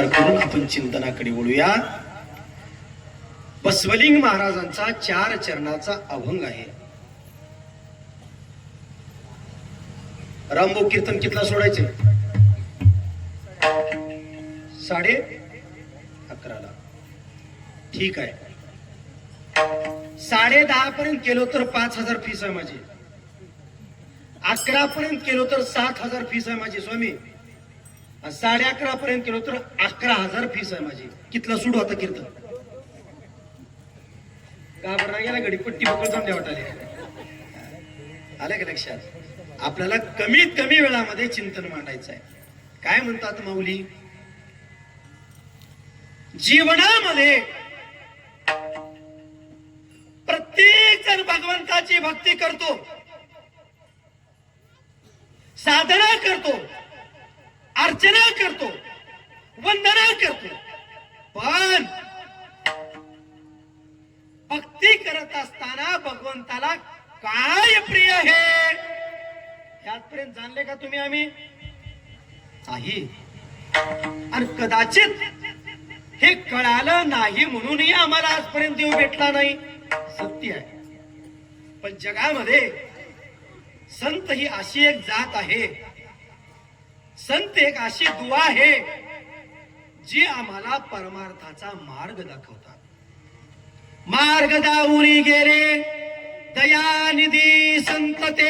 विचार करून आपण चिंतनाकडे वळूया. बसवलिंग महाराजांचा 4 चरणाचा अभंग आहे. रामभाऊ कीर्तन कितला सोडायचे? 11:30. ठीक आहे. 10:30 पर्यंत केलो तर 5,000 फीस आहे माझी. 11 पर्यंत केलो तर 7,000 फीस आहे माझी स्वामी. 11:30 पर्यंत केलो तर 11,000 फीस आहे माझी. कितला सुरू होता कीर्तन? का बरं गेला घडी पट्टी पकड जाऊन द्या वाटाले. आलं का लक्षात? आपल्याला कमीत कमी वेळामध्ये चिंतन मांडायचं आहे. काय म्हणतात माऊली? जीवनामध्ये प्रत्येक जण भगवंताची भक्ती करतो, साधना करतो, अर्चना करतो, वंदना करतो. पण भक्ती करत असताना भगवंताला काय प्रिय आहे यातपर्यंत जाणले का तुम्ही? आम्ही नाही. आणि कदाचित हे कळालं नाही म्हणूनही आम्हाला आजपर्यंत देव भेटला नाही. सत्य आहे. पण जगामध्ये संत ही अशी एक जात आहे, संत एक अशी दुआ आहे जी आम्हाला परमार्थाचा मार्ग दाखवतात. मार्ग दाऊनी गेले दयानिधी संत ते.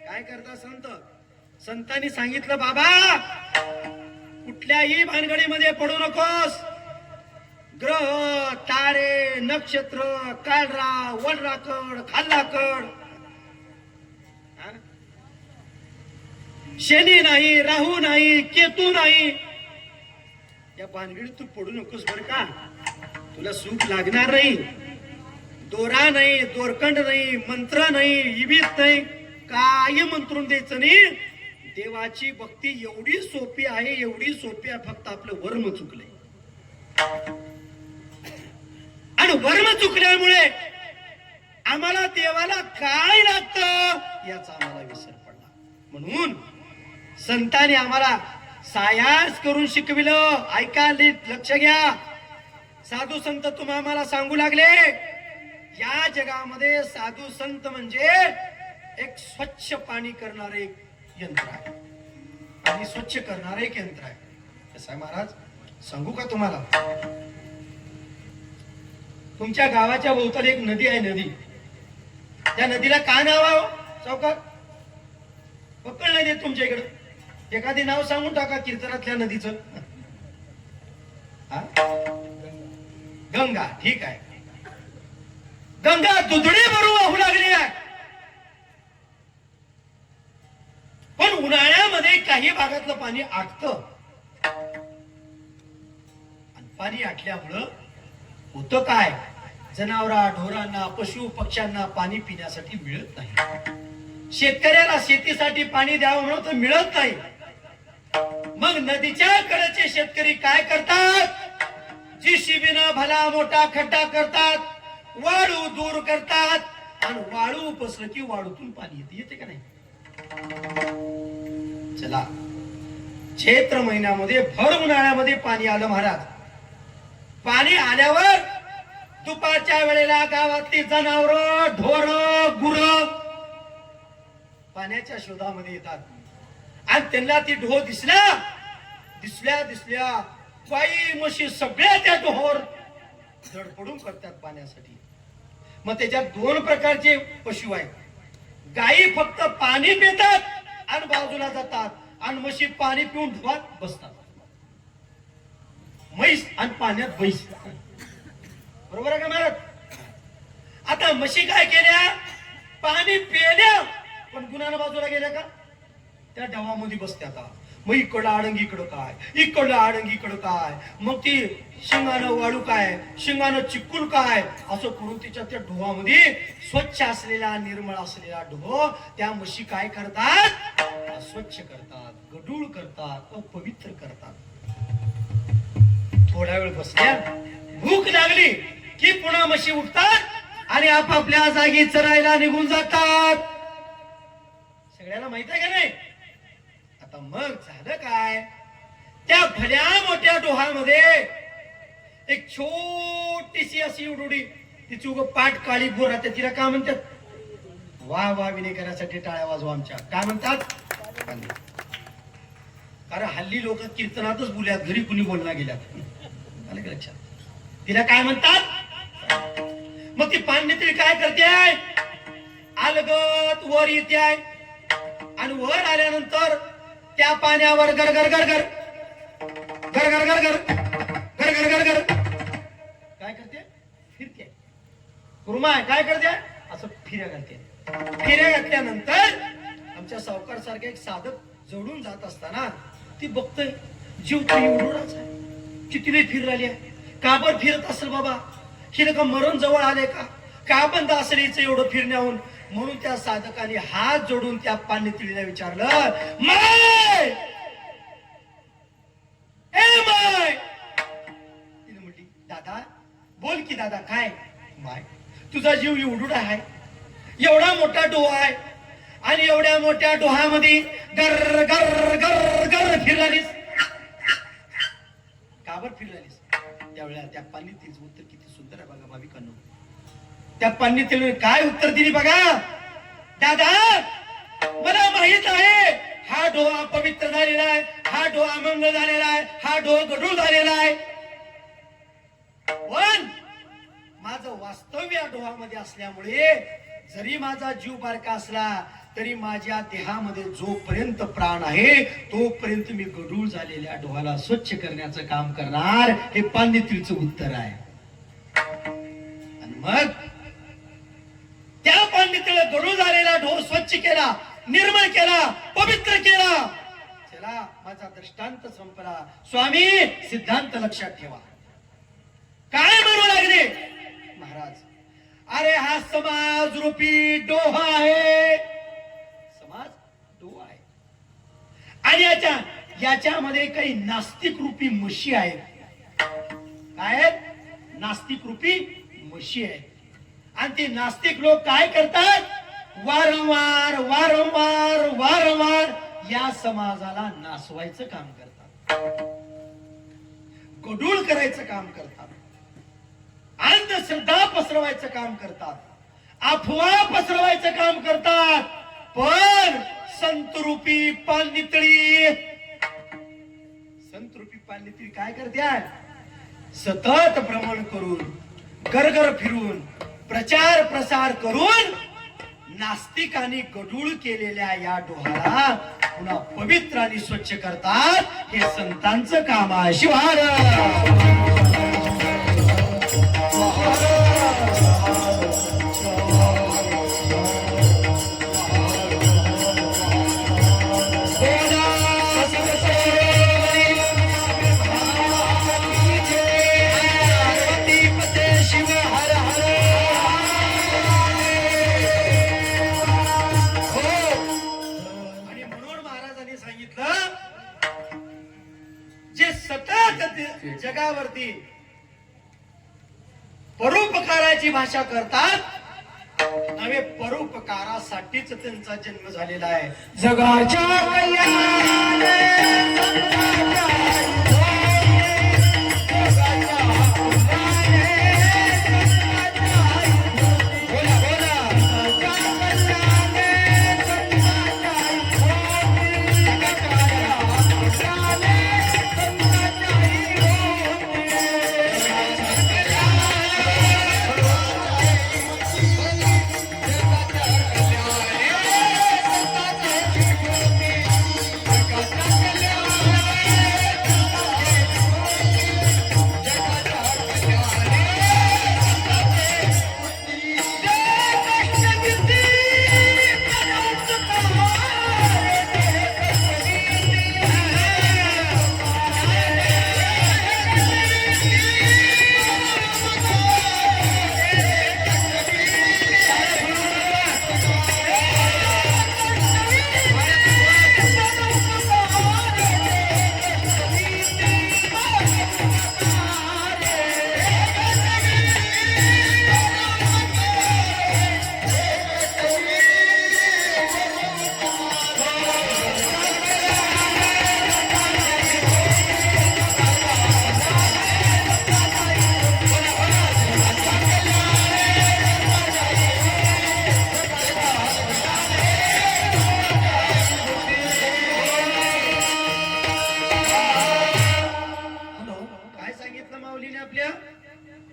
काय करता संत? संतांनी सांगितलं बाबा कुठल्याही भानगडीमध्ये पडू नकोस. ग्रह, तारे, नक्षत्र, काळरा, वडराकड, खाल्लाकड, शनी नाही, राहू नाही, केतू नाही, या भानगडीत तू पडू नकोस बर का. तुला सुख लागणार नाही. दोरा नाही, दोरखंड नाही, मंत्र नाही, इबित नाही, काय मंत्रून द्यायचं नाही. देवाची भक्ती एवढी सोपी आहे, एवढी सोपी आहे. फक्त आपलं वर्म चुकलंय. आणि वर्म चुकल्यामुळे आम्हाला देवाला काय लागतं याचा आम्हाला विसर पडला. म्हणून संतांनी आम्हाला सायास करून शिकविलं. ऐका, लक्ष घ्या. साधू संत तुम्ही आम्हाला सांगू लागले या जगामध्ये साधू संत म्हणजे एक स्वच्छ पाणी करणारे यंत्र आहे. पाणी स्वच्छ करणारे एक यंत्र आहे. कसं आहे महाराज, सांगू का तुम्हाला? तुमच्या गावाच्या भोवताली एक नदी आहे. नदी, त्या नदीला काय नाव आहे चौकात? पकड नाही देत तुमच्या इकडं. एखादी नाव सांगून टाका कीर्तनातल्या नदीचं. गंगा. ठीक आहे. गंगा दुधडी भरून वाहू लागली आहे. पण उन्हाळ्यामध्ये काही भागातलं पाणी आटतं. आणि पाणी आटल्यामुळं होतं काय? जनावरा, ढोरांना, पशु पक्ष्यांना पाणी पिण्यासाठी मिळत नाही. शेतकऱ्याला शेतीसाठी पाणी द्यावं म्हणून तर मिळत नाही. मग नदीच्या कडेचे शेतकरी काय करतात? JCBनं भला मोठा खड्डा करतात, वाळू दूर करतात आणि वाळू उपसलं की वाळूतून पाणी येते का नाही? चला, चैत्र महिन्यामध्ये भर उन्हाळ्यामध्ये पाणी आलं महाराज. पाणी आल्यावर दुपारच्या वेळेला गावातली जनावर, ढोर, गुर पाण्याच्या शोधामध्ये येतात. आणि त्यांना ती ढोर दिसल्या गाई म्हशी सगळ्या त्या ढोर धडपडून करतात पाण्यासाठी. मग त्याच्यात 2 प्रकारचे पशु आहेत. गायी फक्त पाणी पितात आणि बाजूला जातात, आणि म्हशी पाणी पिऊन धुवात बसतात. म्हैस आणि पाण्यात म्हैस. बरोबर आहे का महाराज? आता म्हशी काय केल्या? पाणी पिल्या पण गुणानं बाजूला गेल्या का? त्या डवामध्ये बसत्या. मग इकडं आडंगी इकडं काय, इकडं आडंगी इकडं काय, मग ती शिंगानं वाळू काय, शिंगानं चिक्कुल काय, असं करून तिच्या त्या ढोवामध्ये स्वच्छ असलेला, निर्मळ असलेला ढो त्या म्हशी काय करतात? स्वच्छ करतात, गडूळ करतात, अपवित्र करतात. थोडा वेळ बसल्या, भूक लागली की पुन्हा म्हशी उठतात आणि आपापल्या जागी चरायला निघून जातात. सगळ्याला माहित आहे का नाही? आता मग झालं काय? त्या भल्या डोहामध्ये एक छोटीशी अशी उडुडी, तिची उग पाठ काळी गोर राहते, तिला काय म्हणतात? वा वा विनेकरासाठी टाळ्या वाजवा आमच्या. काय म्हणतात? कारण हल्ली लोक कीर्तनातच बोलल्यात, घरी कुणी बोलला गेल्यात. आलं का लक्षात? तिला काय म्हणतात? मग ती पाणनितळी काय करते? अलगत वर येते आणि वर आल्यानंतर त्या पाण्यावर गर गर गर गर गर गर गर गर गर गर गर गर काय करते? फिरते. कुर्मा काय करते? असं फिऱ्या घालते. फिऱ्या घातल्यानंतर आमच्या सावकार सारखे एक साधक जवळून जात असताना ती बघतोय, जीव तर एवढाच आहे, किती नाही फिर राहिली आहे. का बर फिरत असेल बाबा? हिला का मरण जवळ आले का? का बंद असेल हिचं एवढं फिरण्याहून? म्हणून त्या साधकाने हात जोडून त्या पाणनितळीला विचारलं, माय ए माय. तिने म्हटली, दादा बोल की दादा. काय माय? तुझा जीव एवढा आहे, एवढा मोठा डोहा आहे आणि एवढ्या मोठ्या डोहामध्ये गर गर गर गर फिरलालीस. का बर फिरलालीस? त्यावेळेला त्या पाणनितळीचं उत्तर किती सुंदर आहे बघा भाविकांनो. त्या पाणनितळीने काय उत्तर दिली बघा. दादा मला माहित आहे हा डोहा पवित्र झालेला आहे, हा डोहा मंगळ झालेला आहे, हा डोहा गढूळ झालेला आहे, पण माझं वास्तव्य या डोहामध्ये असल्यामुळे जरी माझा जीव बारका असला तरी माझ्या देहामध्ये जोपर्यंत प्राण आहे तोपर्यंत मी गढूळ झालेल्या डोहाला स्वच्छ करण्याचं काम करणार. हे पाणनितळीचं उत्तर आहे. आणि मग त्या पाणनितळीला गढूळ झालेला डोह स्वच्छ केला, निर्मळ केला, पवित्र केला. चला माझा दृष्टांत संपला. स्वामी सिद्धांत लक्षात ठेवा. काय म्हणू लागले महाराज? अरे हा समाज रूपी डोहा आहे. समाज डोहा आहे आणि याच्यामध्ये काही नास्तिक रूपी म्हशी आहेत. काय आहेत? नास्तिक रूपी म्हशी आहेत. आणि ते नास्तिक लोक काय करतात? वारंवार वारंवार वारंवार या समाजाला नासवायचं काम करतात, गढूळ करायचं काम करतात, अंधश्रद्धा पसरवायचं काम करतात, अफवा पसरवायचं काम करतात. पण संतरूपी पाणनितळी, संतरूपी पाणनितळी काय करते? सतत भ्रमण करून, गरगर फिरून, प्रचार प्रसार करून नास्तिकांनी गढूळ केलेल्या या डोहाला पुन्हा पवित्र आणि स्वच्छ करतात. हे संतांचं काम आहे. शिवार जगावरती परोपकाराची भाषा करतात, नवे परोपकारासाठीच त्यांचा जन्म झालेला आहे. जगाच्या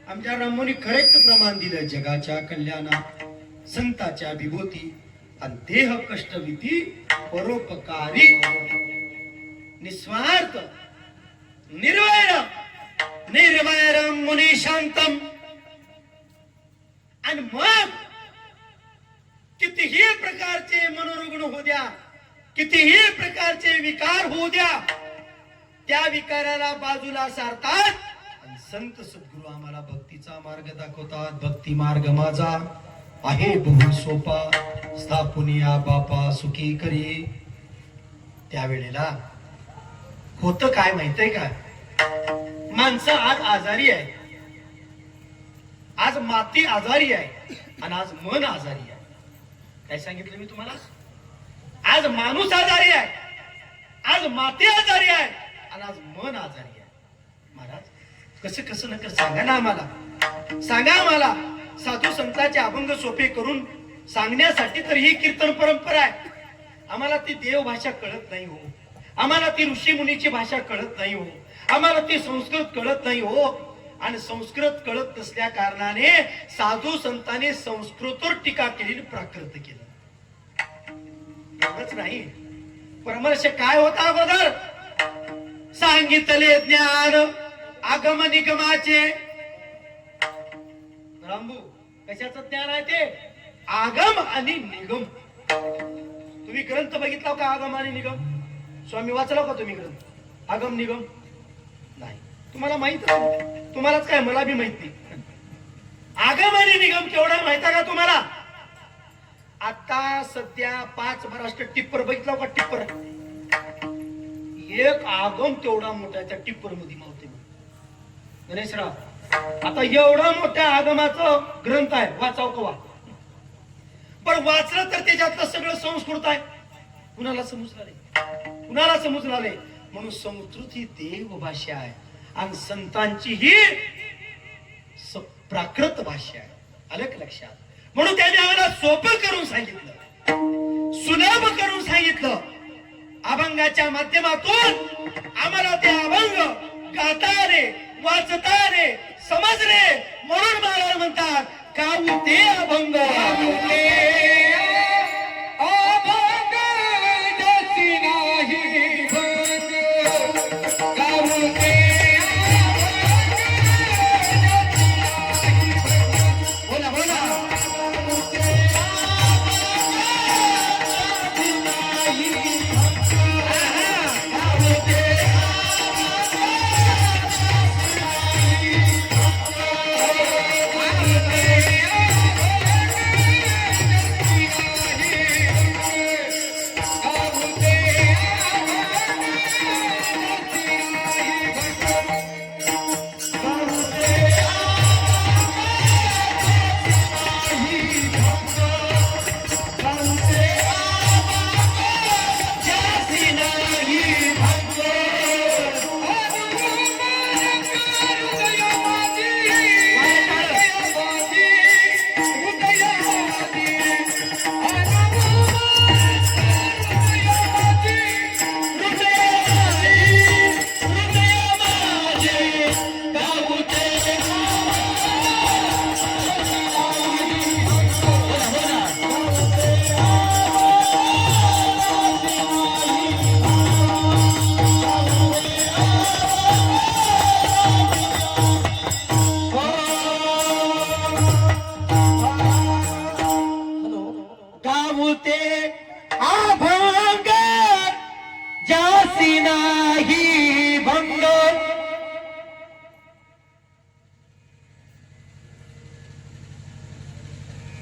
आमच्या ब्रह्मोनी करेक्ट प्रमाण दिलं. जगाच्या कल्याणात संताच्या विभूती आणि देह कष्टविती परोपकारी निस्वार्थ निर्वैर निर्वैरम मुनी शांतम. आणि मग कितीही प्रकारचे मनोरुग्ण होऊ द्या, कितीही प्रकारचे विकार होऊ द्या, त्या विकाराला बाजूला सारतात आणि संत सद्गुरू आम्हाला भक्तीचा मार्ग दाखवतात. भक्ती मार्ग माझा आहे बहु सोपा, स्थापुनिया बापा सुखी करी. त्यावेळेला होतं काय माहितीये का, माणसं आज आजारी आहे, आज माती आजारी आहे आणि आज मन आजारी आहे. काय सांगितलं मी तुम्हाला? आज माणूस आजारी आहे, आज माती आजारी आहे आणि आज मन आजारी आहे. महाराज कसं कसं नका सांगा ना आम्हाला, सांगा आम्हाला. साधू संतांचे अभंग सोपे करून सांगण्यासाठी तर ही कीर्तन परंपरा आहे. आम्हाला ती देव भाषा कळत नाही हो, आम्हाला ती ऋषी मुनीची भाषा कळत नाही हो, आम्हाला ती संस्कृत कळत नाही हो. आणि संस्कृत कळत नसल्या कारणाने साधू संतांनी संस्कृतवर टीका केली, प्राकृत केलं. एवढंच नाही, परमर्श काय होता अगोदर सांगितले ज्ञान आगम निगमाचे. रामबू कशाचं ज्ञान आहे ते? आगम आणि निगम. तुम्ही ग्रंथ बघितला का आगम आणि निगम? स्वामी वाचला का तुम्ही ग्रंथ? आगम निगम नाही, तुम्हाला माहित नाही. तुम्हालाच काय, मला बी माहित नाही. आगम आणि निगम केवढा माहिती का तुम्हाला? आता सध्या 5 महाराष्ट्र टिप्पर बघितला का? टिप्पर एक आगम तेवढा मोठा त्या टिप्पर मध्ये मावते. गणेशराव आता एवढा मोठ्या आगमाचं ग्रंथ आहे, वाचाव कवा? पण वाचलं तर त्याच्यातलं सगळं संस्कृत आहे. कुणाला समजलं नाही, कुणाला समजलं नाही. म्हणून संस्कृत ही देव भाषा आहे आणि संतांची ही प्राकृत भाषा आहे. आलं का लक्षात? म्हणून त्याने आम्हाला सोपं करून सांगितलं, सुलभ करून सांगितलं. अभंगाच्या माध्यमातून आम्हाला ते अभंग गाताने वाचताने समजले. म्हणून महाराज म्हणतात गाऊ ते अभंग, गाऊ ते अभंग जसी नाही भंग, गाऊ ते बोला बोला.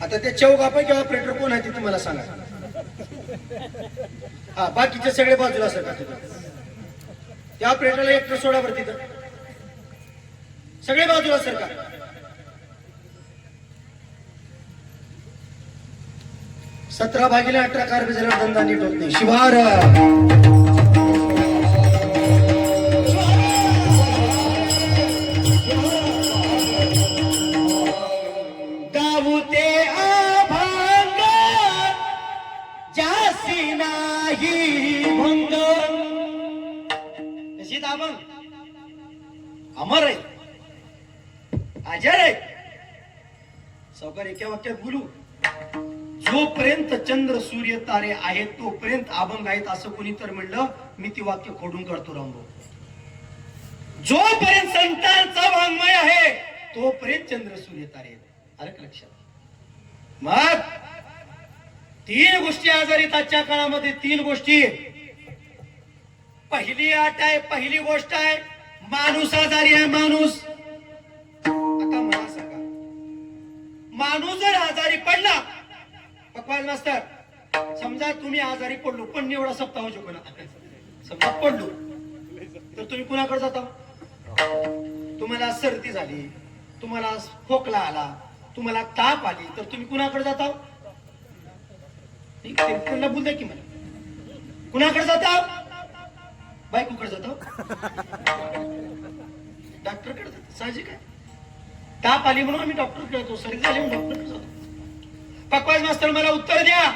आता त्या चौघापैकी ऑपरेटर कोण आहे ते तुम्हाला सांगा. हा बाकीचे सगळे बाजूला सरका. त्या ऑपरेटरला एकटं सोडा बरं तिथं. सगळे बाजूला सरका. सतरा भागीले 18 कार बिजला धंदा नीट होत नाही. शिवार गाऊ ते अभंग जासी नाही भंग. अभंग अमर आहे. आजार आहे. सावकार एका वाक्यात बोलू, जोपर्यंत चंद्र सूर्य तारे आहेत तोपर्यंत अभंग आहेत असं कोणी तर म्हणलं, मी ती वाक्य खोडून करतो रामभाऊ. जोपर्यंत संतांचा वाङ्मय आहे तोपर्यंत चंद्र सूर्य तारे आहेत. अरे लक्षात. मग 3 गोष्टी आजारीत आजच्या काळामध्ये, 3 गोष्टी. पहिली अट आहे, पहिली गोष्ट आहे माणूस आजारी आहे. माणूस, आता मला सांगा, माणूस जर आजारी पडला, पकवाज मास्तर, समजा तुम्ही आजारी पडलो पण एवढा सप्ताह होऊ शकतो ना, समजा पडलो तर तुम्ही कुणाकडे जाता? तुम्हाला सर्दी झाली, तुम्हाला खोकला आला, तुम्हाला ताप आली तर तुम्ही कुणाकडे जाता? त्यांना बोल द्या की मला, कुणाकडे जाता? बायकोकडे जातो, डॉक्टरकडे जातो. साहजिक आहे. ताप आली म्हणून आम्ही डॉक्टरकडे जातो, सर्दी झाली म्हणून डॉक्टरकडे जातो. पकवाज मास्तर मला उत्तर द्या,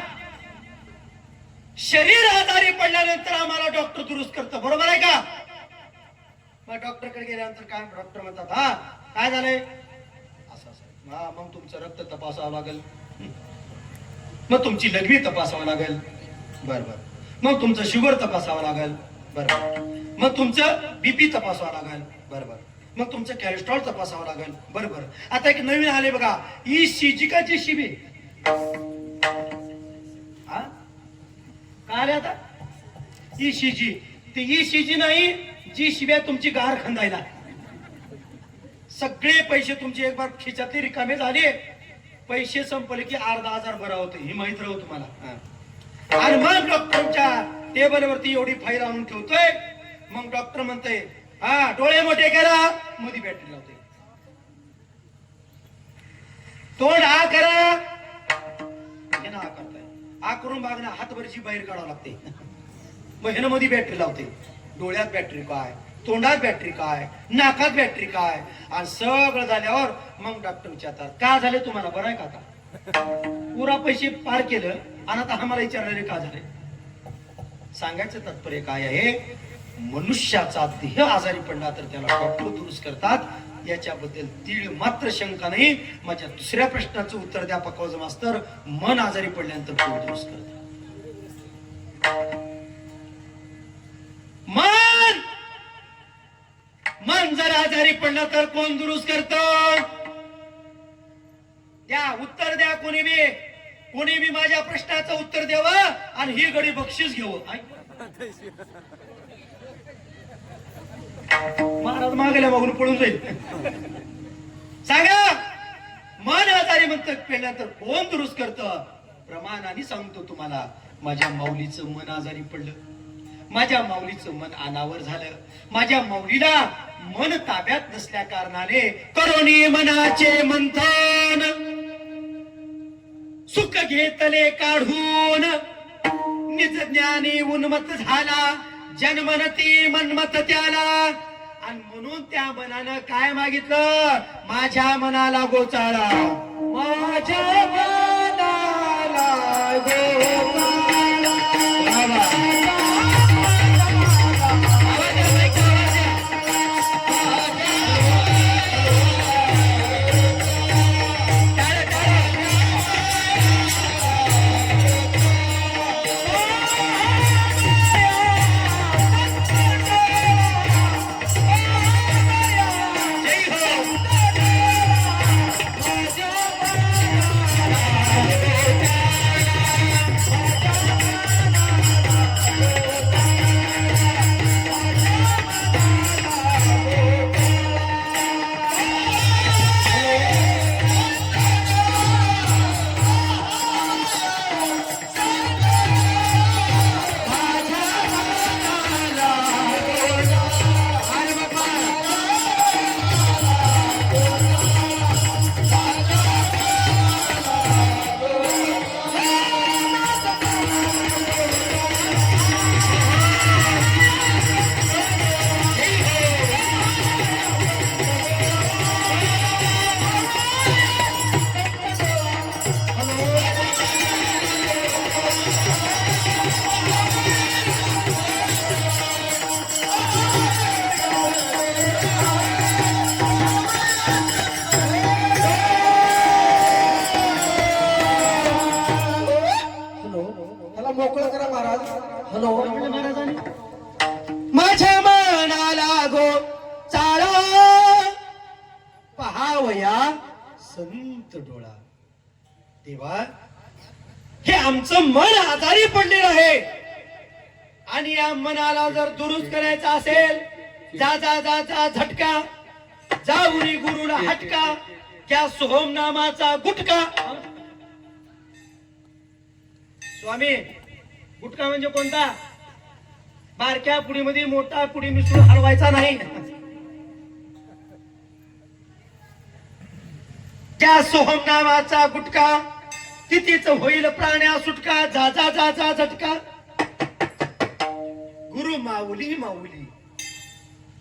शरीर आजारी पडल्यानंतर आम्हाला डॉक्टर दुरुस्त करतो, बरोबर आहे का? मग डॉक्टरकडे गेल्यानंतर काय डॉक्टर म्हणतात, हा काय झालंय, असं असं, हा मग तुमचं रक्त तपासावं लागेल, मग तुमची लघवी तपासावं लागेल, बरोबर, मग तुमचं शुगर तपासावं लागेल, बरोबर, मग तुमचं बीपी तपासावं लागेल, बरोबर, मग तुमचं कॅलेस्ट्रॉल तपासावं लागेल, बरोबर. आता एक नवीन आले बघा, ECG का JCB, हा काय आले आता? ECG. ते ECG नाही, JCB तुमची गार खंदायला. सगळे पैसे तुमचे एक बार खिशातले रिकामे झाले, पैसे संपले की अर्धा हजार भरा होते, ही माहित राहू तुम्हाला. आणि मग डॉक्टरच्या टेबलवरती एवढी फाईल आणून ठेवतोय, मग डॉक्टर म्हणतोय, हा डोळे मोठे करा, मोदी बॅटरी लावते, तोंड हा करा, हे ना हा करताय, हा करून बागना हातभरची बाहेर काढावं लागते, मग हे ना मध्ये बॅटरी लावते. डोळ्यात बॅटरी काय, तोंडात बॅटरी काय, नाकात बॅटरी काय, आणि सगळं झाल्यावर मग डॉक्टर विचारतात, का झाले तुम्हाला, बरं आहे का? आता पुरा पैसे पार केलं आणि आता आम्हाला विचारलेले का झाले? सांगायचं तात्पर्य काय आहे, मनुष्याचा देह आजारी पडला तर त्याला डॉक्टर दुरुस्त करतात, याच्याबद्दल तीळ मात्र शंका नाही. माझ्या दुसऱ्या प्रश्नाचं उत्तर द्या पकवाज मास्तर, मन आजारी पडल्यानंतर कोण दुरुस्त करतात? मन जर आजारी पडलं तर कोण दुरुस्त करत? द्या उत्तर द्या, कोणी बी माझ्या प्रश्नाचं उत्तर द्यावं आणि ही गडी बक्षीस घेऊ. महाराज मागल्या मागून पळून जाईल. सांगा, मन आजारी म्हणतात पडल्यानंतर कोण दुरुस्त करत? प्रमाणाने सांगतो तुम्हाला, माझ्या माऊलीचं मन आजारी पडलं, माझ्या माऊलीचं मन अनावर झालं, माझ्या माऊलीला मन ताब्यात नसल्या कारणाने करोनी मनाचे मंथन, सुख घेतले काढून, निज ज्ञानी उन्मत झाला, जन्मनती मनमत त्याला. आणि म्हणून त्या मनानं काय मागितलं? माझ्या मनाला गोचाळा, माझ्या मनाला गोचाळा. हॅलो महाराजांनी माझ्या मनाला गो चारा पहावया संत डोळा. तेव्हा हे आमचं मन आजारी पडलेलं आहे आणि या मनाला जर दुरुस्त करायचं असेल, जा जा जा जा झटका, जाऊनी गुरुला हटका, क्या सोहम नामाचा गुटका. स्वामी, गुटखा म्हणजे कोणता? बारक्या पुडीमध्ये मोठा पुडी मिसळून हलवायचा नाही. त्या सोहम नामाचा गुटखा, तिथेच होईल प्राण्या सुटका, जा जा जा जा झटका. गुरु माऊली माऊली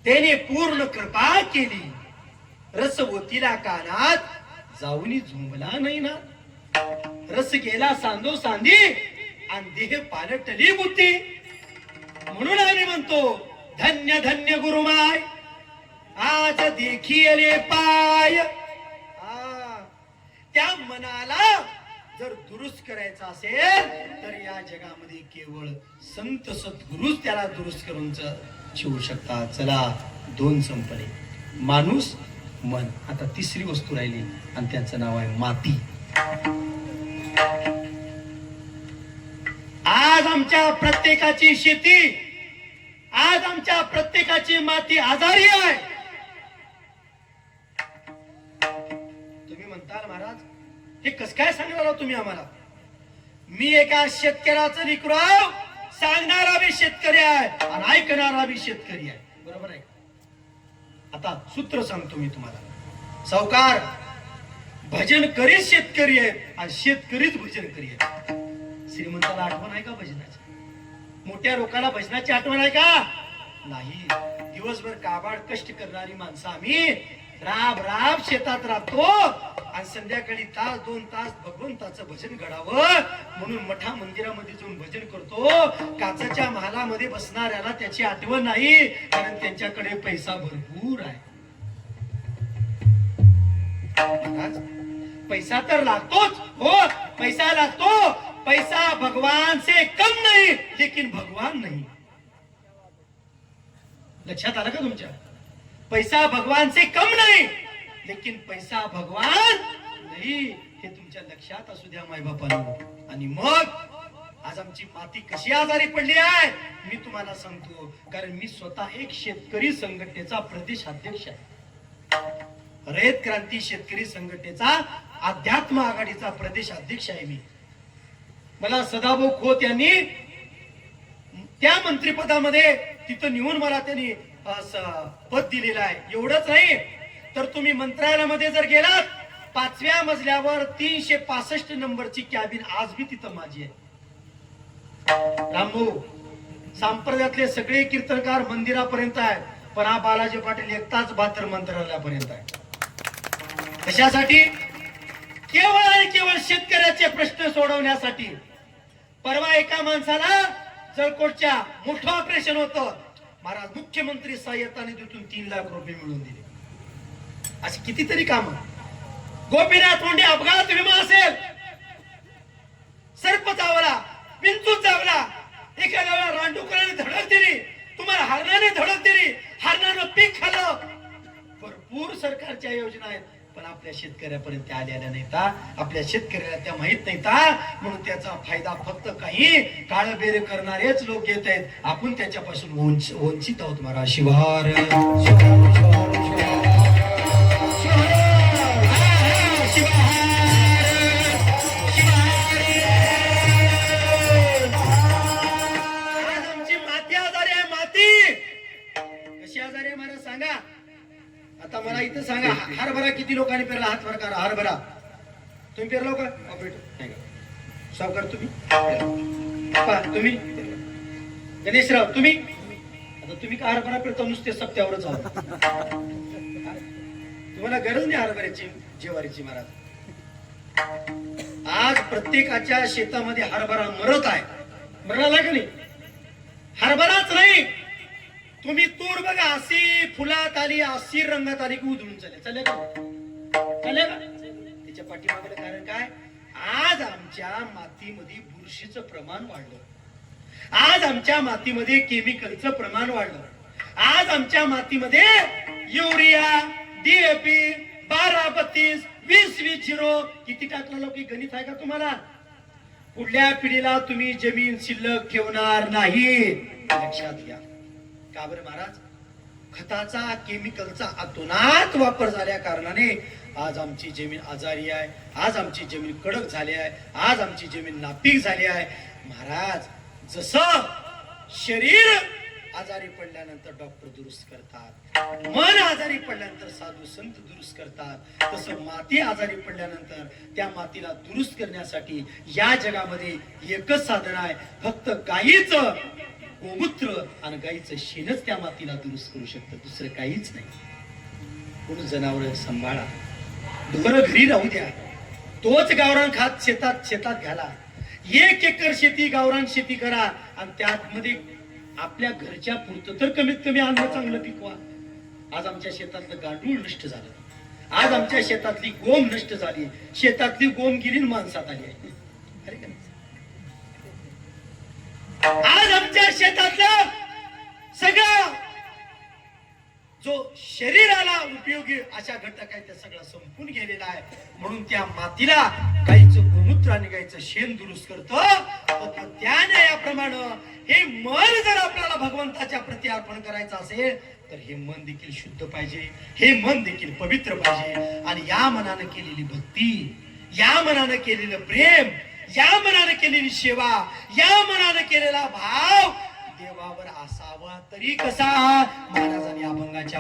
त्याने पूर्ण कृपा केली, रसवतीला कानात जाऊनी झुंबला नाही ना. रस गेला सांदो सांदी आणि देह पालटली बुद्धी. म्हणून आम्ही म्हणतो धन्य धन्य गुरुमाय आज देखीले पाय. त्या मनाला जर दुरुस्त करायचं असेल तर या जगामध्ये केवळ संत सद्गुरूच त्याला दुरुस्त करून ठेवू शकतात. चला, दोन संपले, माणूस, मन. आता तिसरी वस्तू राहिली आणि त्याचं नाव आहे माती. आज आमच्या प्रत्येकाची शेती, आज आमच्या प्रत्येकाची माती आजारी आहे. तुम्ही म्हणताल महाराज हे कस काय सांगणार तुम्ही आम्हाला? मी एका शेतकऱ्याचं लेकरू, सांगणारा बी शेतकरी आहे आणि ऐकणारा बी शेतकरी आहे. बरोबर आहे? आता सूत्र सांगतो मी तुम्हाला. सावकार भजन करीत शेतकरी आहे आणि शेतकरीच भजन करी आहे. श्रीमंताला आठवण आहे का भजनाची? मोठ्या लोकांना भजनाची आठवण आहे का? नाही. दिवसभर काबाड कष्ट करणारी माणसं आम्ही राब राब शेतात राहतो आणि संध्याकाळी तास दोन तास भगवंताचं भजन घडावं म्हणून मठा मंदिरामध्ये जाऊन भजन करतो. काचाच्या महालामध्ये बसणाऱ्याला त्याची आठवण नाही, कारण त्यांच्याकडे पैसा भरपूर आहे. पैसा तर लागतोच, हो पैसा लागतो. पैसा भगवान से कम नहीं लेकिन भगवान नहीं. लक्षात आलं का तुमच्या? पैसा भगवान से कम नहीं लेकिन पैसा भगवान नहीं. हे तुमच्या लक्षात असू द्या माय बापांनो. आणि मग आज आमची माती कशी आजारी पडली आहे मी तुम्हाला सांगतो, कारण मी स्वतः एक शेतकरी संघटनेचा प्रदेश अध्यक्ष आहे. रयत क्रांती शेतकरी संघटनेचा अध्यात्म आघाडीचा प्रदेश अध्यक्ष आहे मी. मला सदाभाऊ खोत यांनी त्या मंत्रिपदामध्ये तिथं नेऊन मला त्यांनी पद दिलेलं आहे. एवढंच नाही तर तुम्ही मंत्रालयामध्ये जर गेलात, 5व्या मजल्यावर 365 नंबरची कॅबिन आज बी तिथं माझी आहे. रामभाऊ, संप्रदायातले सगळे कीर्तनकार मंदिरापर्यंत आहे, पण हा बालाजी पाटील एकटाच बातर मंत्रालयापर्यंत आहे. कशासाठी? केवळ आणि केवळ शेतकऱ्याचे प्रश्न सोडवण्यासाठी. परवा एका माणसाला जळकोटच्या मोठं ऑपरेशन होतं, महाराज मुख्यमंत्री सहाय्यता निधीतून 3 लाख रुपये मिळवून दिले. अशी कितीतरी कामं. गोपीनाथ मुंडे अपघात विमा असेल, सर्प चावला, विंचू चावला, एखाद्याला रांडुकराने धडक दिली, तुम्हाला हरणाने धडक दिली, हरणानं पीक खाल्लं. भरपूर सरकारच्या योजना आहेत, पण आपल्या शेतकऱ्यापर्यंत आलेल्या नाहीत. आपल्या शेतकऱ्याला त्या माहित नाहीत, म्हणून त्याचा फायदा फक्त काही काळबेरे करणारेच लोक घेत आहेत. आपण त्याच्यापासून वंचित आहोत. महाराज शिवार आमची माती आजारी आहे. माती कशी आजारी आहे महाराज सांगा? आता मला इथं सांगा, हरभरा किती लोकांनी पेरला? हात वर करा. हरभरा तुम्ही पेरलो का? नाही का? सावकार तुम्ही? तुम्ही? गणेशराव तुम्ही? आता तुम्ही का हरभरा पेरतो? नुसते सप्त्यावरच आहोत. तुम्हाला गरज नाही हरभऱ्याची, ज्वारीची. महाराज आज प्रत्येकाच्या शेतामध्ये हरभरा मरत आहे. मराला का नाही? हरभराच नाही, तुम्ही तूर बघा, अशी फुलात आली, अशी रंगात आली की उधळून चालेल का? चालेल का? त्याच्या पाठीमागलं कारण काय? आज आमच्या मातीमध्ये बुरशीचं प्रमाण वाढलं. आज आमच्या मातीमध्ये केमिकलचं प्रमाण वाढलं. आज आमच्या मातीमध्ये युरिया, DAP, 12-32, 20-20-0 किती टाकलं लोक गणित आहे का तुम्हाला? पुढल्या पिढीला तुम्ही जमीन शिल्लक ठेवणार नाही, लक्षात घ्या. का बरं महाराज? खताचा, केमिकलचा अतोनात वापर झाल्या कारणाने आज आमची जमीन आजारी आहे, आज आमची जमीन कडक झाली आहे, आज आमची जमीन नापीक झाली आहे. महाराज, जसं शरीर आजारी पडल्यानंतर डॉक्टर दुरुस्त करतात, मन आजारी पडल्यानंतर साधू संत दुरुस्त करतात, तसं माती आजारी पडल्यानंतर त्या मातीला दुरुस्त करण्यासाठी या जगामध्ये एकच साधन आहे, फक्त गायीचं गोमूत्र आणि गायीचं शेणच त्या मातीला दुरुस्त करू शकतं, दुसरं काहीच नाही. म्हणून जनावर सांभाळा, डोरं घरी राहू द्या, तोच गावरान खात शेतात घाला. 1 एकर शेती गावरान शेती करा आणि त्यामध्ये आपल्या घरच्या पुरतं तर कमीत कमी अन्न चांगलं पिकवा. आज आमच्या शेतातलं गांडूळ नष्ट झालं, आज आमच्या शेतातली गोम नष्ट झाली, शेतातली गोम गेली माणसात आली आहे. अरे का? आज आमच्या शेतातलं सगळं जो शरीराला उपयोगी अशा घटक आहे त्या सगळं संपून गेलेला आहे. म्हणून त्या मातीला गाईचं गोमूत्र आणि गाईचं शेण दुरुस्त करतं. त्याने याप्रमाणे हे मन जर आपल्याला भगवंताच्या प्रती अर्पण करायचं असेल तर हे मन देखील शुद्ध पाहिजे, हे मन देखील पवित्र पाहिजे. आणि या मनानं केलेली भक्ती, या मनानं केलेलं प्रेम, या मनानं केलेली सेवा, या मनानं केलेला भाव देवावर असावा तरी कसा. महाराजांनी अभंगाच्या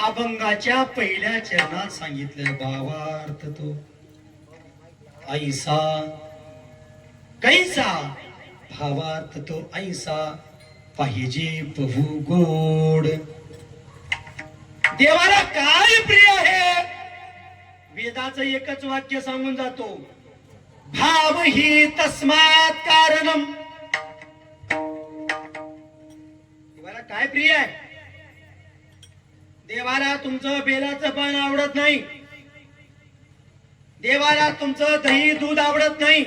अभंगाच्या पहिल्या चरणात सांगितलं भावार्थ तो ऐसा कैसा, भावार्थ तो ऐसा पाहिजे प्रभू गोड. देवाला काय प्रिय आहे वेदाचं एकच वाक्य सांगून जातो, भाव ही तस्मात कारणम. देवाला काय प्रिय आहे? देवाला तुमचं बेलाचं पान आवडत नाही, देवाला तुमचं दही दूध आवडत नाही,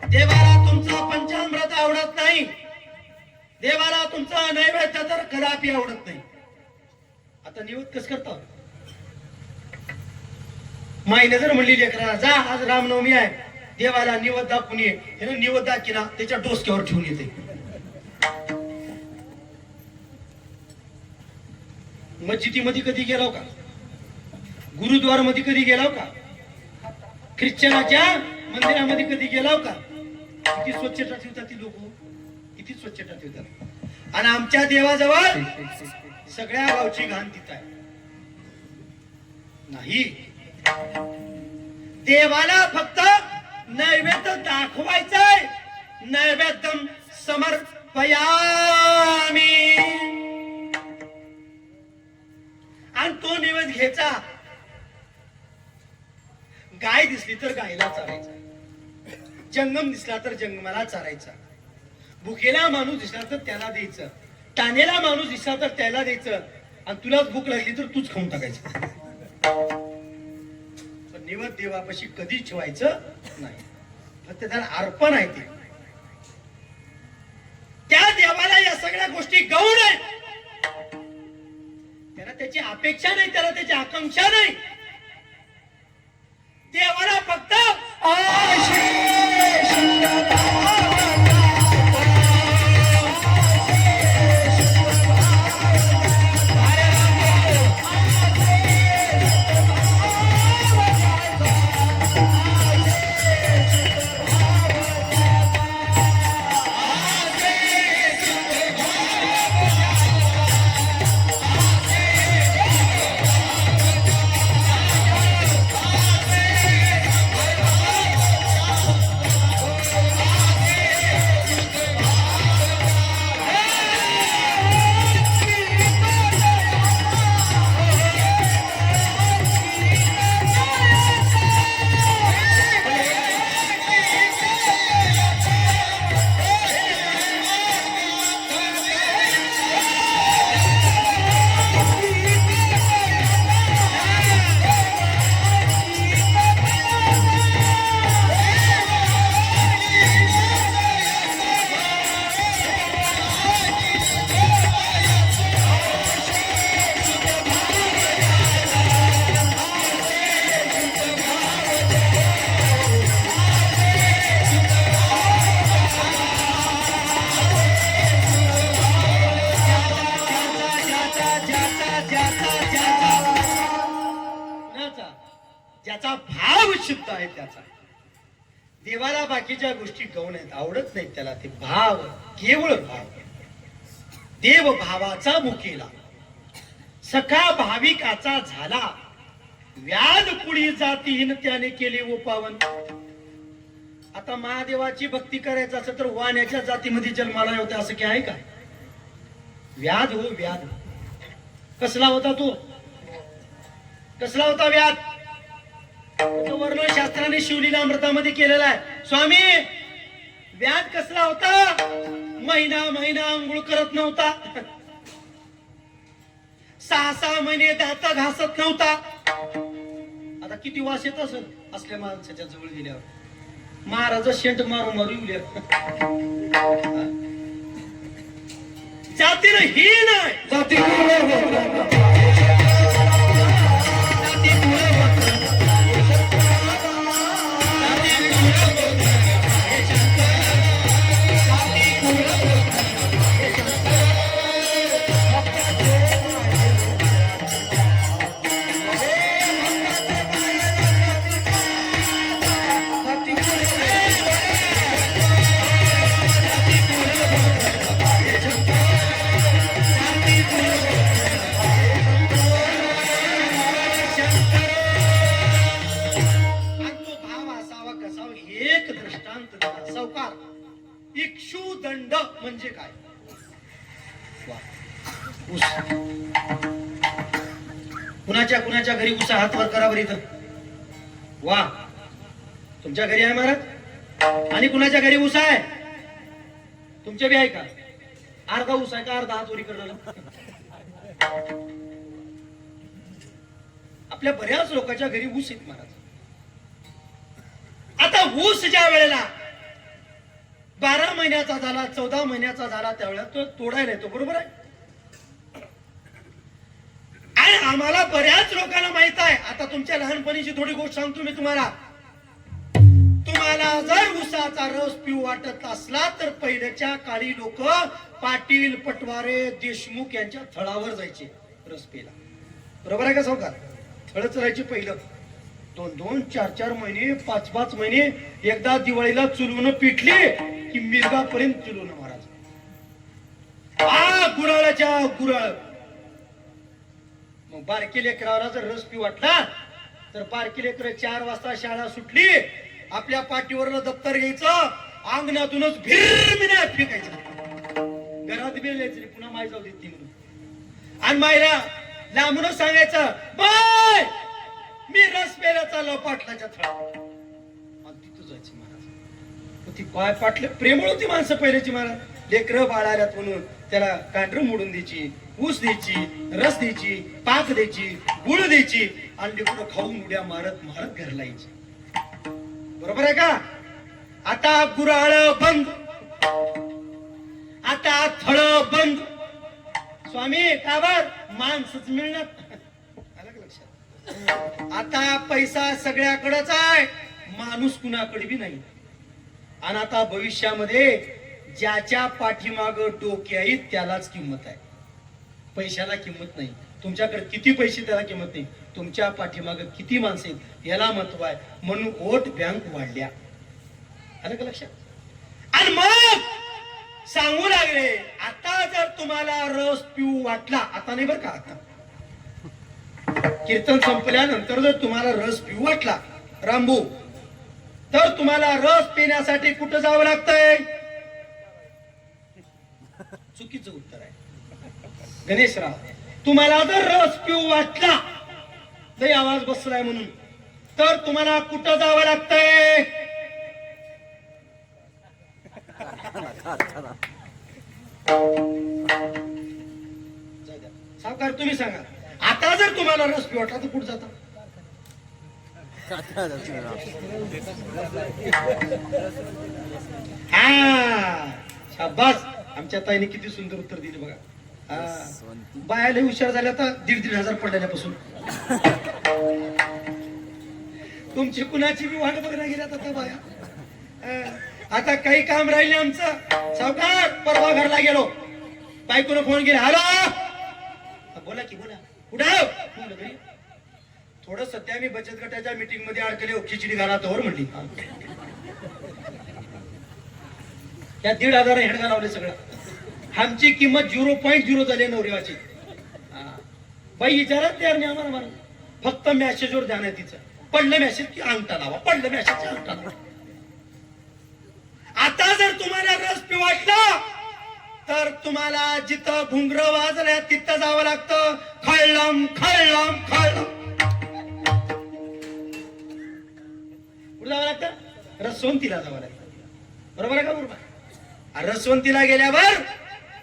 देवाला तुमचं पंचामृत आवडत नाही, देवाला तुमचं नैवेद्य तर कदापि आवडत नाही. आता निवद कस करता? माईने जर म्हणली लेकरा जा आज रामनवमी आहे, देवाला निवद दाखवून ये, निवद दाखिना त्याच्या डोसक्यावर ठेवून येते. मस्जिदीमध्ये कधी गेलाव का? गुरुद्वार मध्ये कधी गेलाव का? ख्रिश्चनाच्या मंदिरामध्ये कधी गेलाव का? किती स्वच्छता ठेवतात ती लोक, किती स्वच्छता ठेवतात. आणि आमच्या देवाजवळ सगळ्या गावची घाण तिथं आहे. नाही, देवाला फक्त नैवेद्य दाखवायचंय. नैवेद्यम समर्पयामी. आणि तो नैवेद्य घ्यायचा. गाय दिसली तर गायला चारायचा, जंगम दिसला तर जंगमाला चारायचा, भुकेला माणूस दिसला तर त्याला द्यायचं, तानेला माणूस दिसला तर त्याला द्यायचं, आणि तुलाच भूक लागली तर तूच खाऊन टाकायचं. पण निवद देवापाशी कधीच ठेवायचं नाही, फक्त त्याला अर्पण आहे ते. त्या देवाला या सगळ्या गोष्टी गौण आहेत. त्याला त्याची अपेक्षा नाही, त्याला त्याची आकांक्षा नाही. देवाला फक्त ज्याचा भाव शुद्ध आहे त्याचा. देवाला बाकीच्या गोष्टी गौण आहेत, आवडत नाहीत त्याला. ते भाव, केवळ भाव. देव भावाचा मुकेला, सखा भाविकाचा झाला, व्याध पुढी जातीहीन त्याने केले वो पावन. आता महादेवाची भक्ती करायचं असं तर वाण्याच्या जातीमध्ये जन्माला होता असं काय आहे का? व्याध हो व्याध. कसला होता तो? कसला होता व्याध? वर्णशास्त्राने शिवलीला अमृतामध्ये केलेला आहे. स्वामी, व्याध कसला होता? महिना महिना अंघोळ करत नव्हता, 6 महिने दात घासत नव्हता. आता किती वास येत असत असल्या माणसाच्या जवळ गेल्यावर. महाराज शेंट मारू मारू येऊ. जातीनं ही नाही, जाती इक्षुदंड म्हणजे काय? कुणाच्या कुणाच्या घरी उसा हात वर करा बरं इथं. वा, तुमच्या घरी आहे महाराज? आणि कुणाच्या घरी ऊस आहे? तुमच्या बी आहे का? अर्धा ऊस आहे का अर्धा हात वरी करणार? आपल्या बऱ्याच लोकांच्या घरी ऊस आहेत महाराज. आता ऊस ज्या वेळेला 12 महिन्याचा झाला, 14 महिन्याचा झाला, त्यावेळेला तो तोडायला येतो, बरोबर आहे? आणि आम्हाला बऱ्याच लोकांना माहित आहे. आता तुमच्या लहानपणीची थोडी गोष्ट सांगतो मी तुम्हाला. तुम्हाला जर ऊसाचा रस पिऊ वाटत असला तर पहिल्याच्या काळी लोक पाटील, पटवारे, देशमुख यांच्या थळावर जायचे रस प्यायला, बरोबर आहे का सावकार? थळच राहायचे पहिलं. 2-2, 4-4 महिने, 5-5 महिने. एकदा दिवाळीला चुलवून पिटली की मिरगापर्यंत चुलवून महाराज. गुराळाच्या गुराळ. मग बारकी लेकराला जर रस पिऊ वाटला तर बारकी लेकर 4 वाजता शाळा सुटली, आपल्या पाठीवरनं दप्तर घ्यायचं, अंगणातूनच भिरमिण्यात फेकायचं, घरात बेलायचं, पुन्हा माय जाऊ देत ती म्हणून. आणि मायला लांबूनच सांगायचं, बाय मी रस प्यायला चाललो पाटलाच्या थळावर. तिथं जायचं महाराज. ती पाय पाटले प्रेमळ होती माणसं पहिल्याची महाराज. लेकरं बाळाल्यात म्हणून त्याला कांढरं मोडून द्यायची, ऊस द्यायची, रस द्यायची, पाक द्यायची, गुळ द्यायची, आणि लेकरं खाऊन उड्या मारत मारत घरला यायची, बरोबर आहे का? आता गुऱ्हाळ बंद, आता थळ बंद. स्वामी का बर? माणसंच मिळणार. आता पैसा सगळ्याकडेच आहे, माणूस कुणाकडे बी नाही. आणि आता भविष्यामध्ये ज्याच्या पाठीमाग डोके आहेत त्यालाच किंमत आहे, पैशाला किंमत नाही. तुमच्याकडे किती पैसे त्याला किंमत नाही, तुमच्या पाठीमाग किती माणसं आहेत याला महत्व आहे. म्हणून वोट बँक वाढल्या, आलं का लक्षात? आणि मग सांगू लागले, आता जर तुम्हाला रस पिऊ वाटला, आता नाही बरं का, आता कीर्तन संपल्यानंतर जर तुम्हाला रस पिऊ वाटला रामभू, तर तुम्हाला रस पिण्यासाठी कुठं जावं लागतंय? चुकीचं उत्तर आहे गणेशराव. तुम्हाला जर रस पिऊ वाटला, लय आवाज बसलाय म्हणून, तर तुम्हाला कुठं जावं लागतंय? सावकार तुम्ही सांगा, आता जर तुम्हाला रस पिऊ वाटला तर कुठं जाता? हा शाबास, आमच्या ताईने किती सुंदर उत्तर दिले बघा. बायाला हुशार झाल्या तर 1,500 पडल्यापासून. तुमची कुणाची बी वाट बघण्या गेल्यात आता बाया. आता काही काम राहिले आमचं. सावकार परवा घरला गेलो, बायकोनं फोन केला, हॅलो बोला की बोला, कुठं? थोडं सध्या मी बचत गटाच्या मीटिंग मध्ये अडकले, खिचडी घाला तोवर म्हणली. त्या 1,500 हेडगा लावले सगळं. आमची किंमत 0.0 झाली नवरेवाची. बाई विचारत तयार नाही आम्हाला, मला फक्त मॅसेजवर ध्यान आहे तिचं. पडलं मॅसेज की अंगठा लावा, पडलं मॅसेज की अंगठा लावा. आता जर तुम्हाला रस पिऊ वाटला तर तुम्हाला जिथं घुंगर वाजल्या तिथं जावं लागतं. खळलम खळलम खळलम. कुठं जावं लागतं? रसवंतीला जावं लागतं, बरोबर आहे का? बरोबर. रसवंतीला गेल्यावर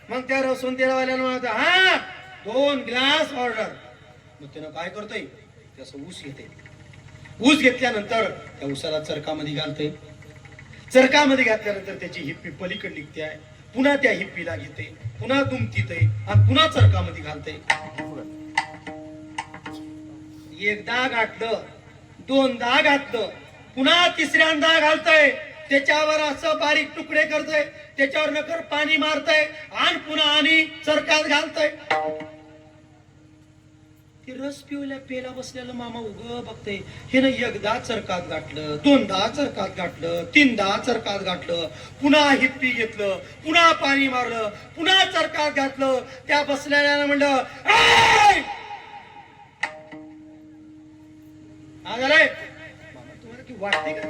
मग त्या रसवंतीला वाल्याला म्हणतो, हा 2 ग्लास ऑर्डर. मग त्यानं काय करतोय, त्याचं ऊस घेते. ऊस घेतल्यानंतर त्या ऊसाला चरकामध्ये घालतोय. चरकामध्ये घातल्यानंतर त्याची हिप्पी पलीकडे निघते आहे, पुन्हा त्या हिप्पीला घेते, पुन्हा दुमतीत आणि पुन्हा चरकामध्ये घालते. एकदा घातलं, 2दा घातलं, पुन्हा 3ऱ्यांदा घालतय. त्याच्यावर असं बारीक तुकडे करतोय, त्याच्यावर नकर पाणी मारतय आणि पुन्हा आणि चरकात घालतय. ते रस पिवल्या पेला बसलेलं मामा उग बघतय. हे ना एकदा चरकात गाठलं, 2दा चरकात गाठलं, 3दा चरकात गाठलं, पुन्हा हिप्पी घेतलं, पुन्हा पाणी मारलं, पुन्हा चरकात घातलं. त्या बसलेल्यानं म्हणलं, झालंय मामा तुम्हाला की वाटते का?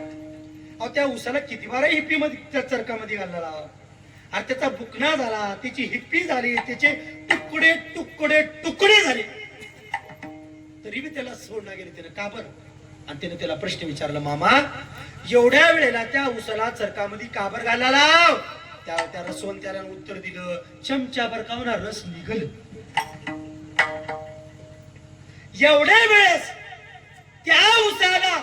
अहो त्या उसाला किती बारा हिप्पी मध्ये चरकामध्ये घालला. अरे त्याचा बुकना झाला, त्याची हिप्पी झाली, त्याचे तुकडे तुकडे तुकडे झाले, तरी बी त्याला सोडला गेले. त्याला का बरं? आणि त्याने त्याला प्रश्न विचारला, मामा एवढ्या वेळेला त्या उसाला चरकामध्ये काबर घालायला लाव? त्या रसवंत्याला उत्तर दिलं, चमचा बरकावना रस निघल. एवढ्या वेळेस त्या उसाला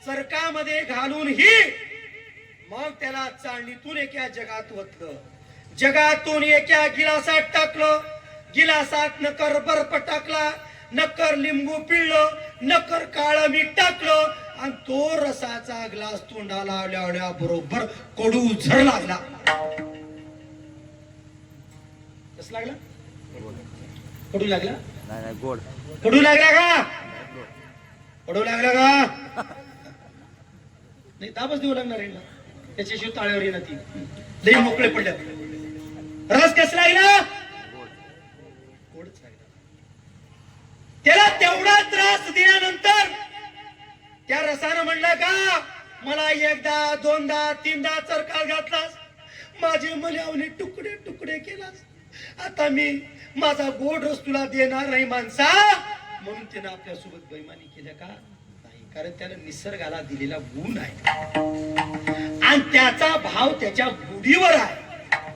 चरकामध्ये घालून ही मग त्याला चाळणीतून एका जगात वतलं, जगातून एका गिलासात टाकलं, गिलासात नकर बर्फ टाकला, नकर लिंबू पिळलं, नकर काळं मीठ टाकलं आणि तो रसाचा ग्लास तोंडाला आल्या बरोबर कडू झर लागला. कस लागला? कडू लागला? गोड. कडू लागला का? कडू लागला का? नाही दाबच देऊ लागणार आहे ना, त्याच्याशिवाय ताळ्यावर येणार ती. लई मोकळे पडल्या. रस कस लागला? गोडच लागला. त्याला तेवढा त्रास दिल्यानंतर त्या रसानं म्हणलं का, मला एकदा दोनदा तीनदा चरकाल घातलास, माझे मल्यावने तुकडे तुकडे केलास, आता मी माझा गोड रस तुला देणार नाही माणसा. म्हणून त्यानं आपल्यासोबत बेईमानी केल्या का? नाही, कारण त्यानं निसर्गाला दिलेला गुण आहे आणि त्याचा भाव त्याच्या गुढीवर आहे,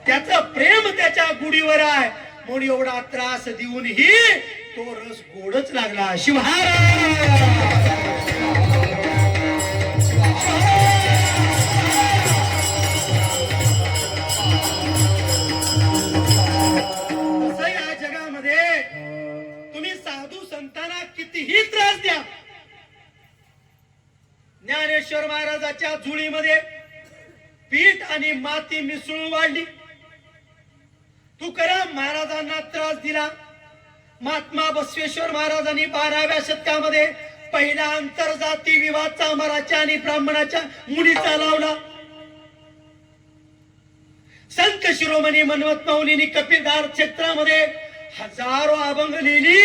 त्याचं प्रेम त्याच्या गुढीवर आहे. म्हणून एवढा त्रास देऊनही तो रस गोडच लागला. शिवहार. या जगामध्ये तुम्ही साधू संतांना कितीही त्रास द्या, ज्ञानेश्वर महाराजाच्या झुळीमध्ये पीठ आणि माती मिसळून वाढली, तुकाराम महाराजांना त्रास दिला, महात्मा बसवेश्वर महाराजांनी 12व्या शतकामध्ये पहिला आंतरजाती विवाद चांभाराच्या आणि ब्राह्मणाच्या मुलीचा लावला. संत शिरोमणी मन्मथ माऊलींनी कपिलधार क्षेत्रामध्ये हजारो अभंग लिहिली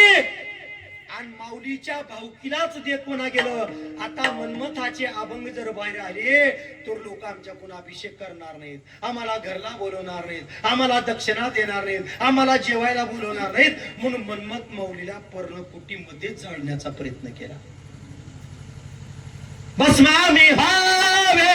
आणि माऊलीच्या भाऊकीलाच देखवना गेलं. आता मन्मथाचे अभंग जर बाहेर आले तर लोक आमच्या कोण अभिषेक करणार नाहीत, आम्हाला घरला बोलवणार नाहीत, आम्हाला दक्षिणा देणार नाहीत, आम्हाला जेवायला बोलवणार नाहीत. म्हणून मन्मथ माऊलीला पर्णकुटीमध्ये जाळण्याचा प्रयत्न केला. भस्मा मी हावे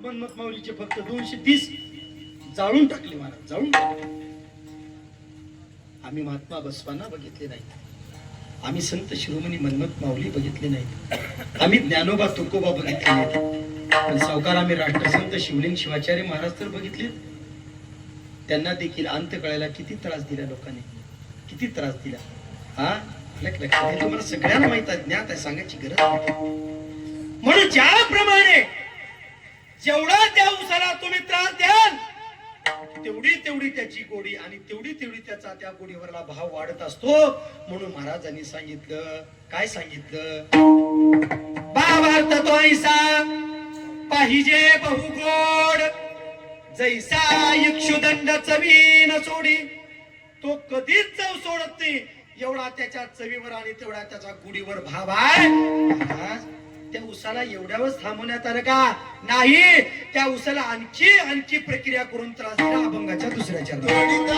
मन्मथ माऊलीचे फक्त 230 जाळून टाकले महाराज, जाळून टाकले. आम्ही महात्मा बसवांना बघितले नाही, आम्ही संत शिरोमणी मन्मथ माऊली बघितले नाही, आम्ही ज्ञानोबा तुकोबा बघितले नाही, पण सावकार आम्ही राष्ट्रसंत शिवलिंग शिवाचार्य महाराज तर बघितले. त्यांना देखील अंत कळायला किती त्रास दिला लोकांनी, किती त्रास दिला. हा लक्षात तुम्हाला सगळ्यांना माहित आहे, ज्ञात आहे, सांगायची गरज नाही. म्हणून ज्याप्रमाणे जेवढा त्या उसाला तुम्ही त्रास द्याल तेवढी तेवढी त्याची गोडी आणि तेवढी तेवढी त्याचा त्या गोडीवरला भाव वाढत असतो. म्हणून महाराजांनी सांगितलं, काय सांगितलं, भावार्थ तो ऐसा पाहिजे बहुगोड, जैसा इक्षुदंड चवीन सोडी. तो कधीच चव सोडत नाही, एवढा त्याच्या चवीवर आणि तेवढा त्याचा गुढीवर भाव आहे. त्या उसाला एवढ्यावरच थांबवण्यात आलं का? नाही, त्या उसाला आणखी आणखी प्रक्रिया करून त्रास दिला अभंगाच्या दुसऱ्या चरणात.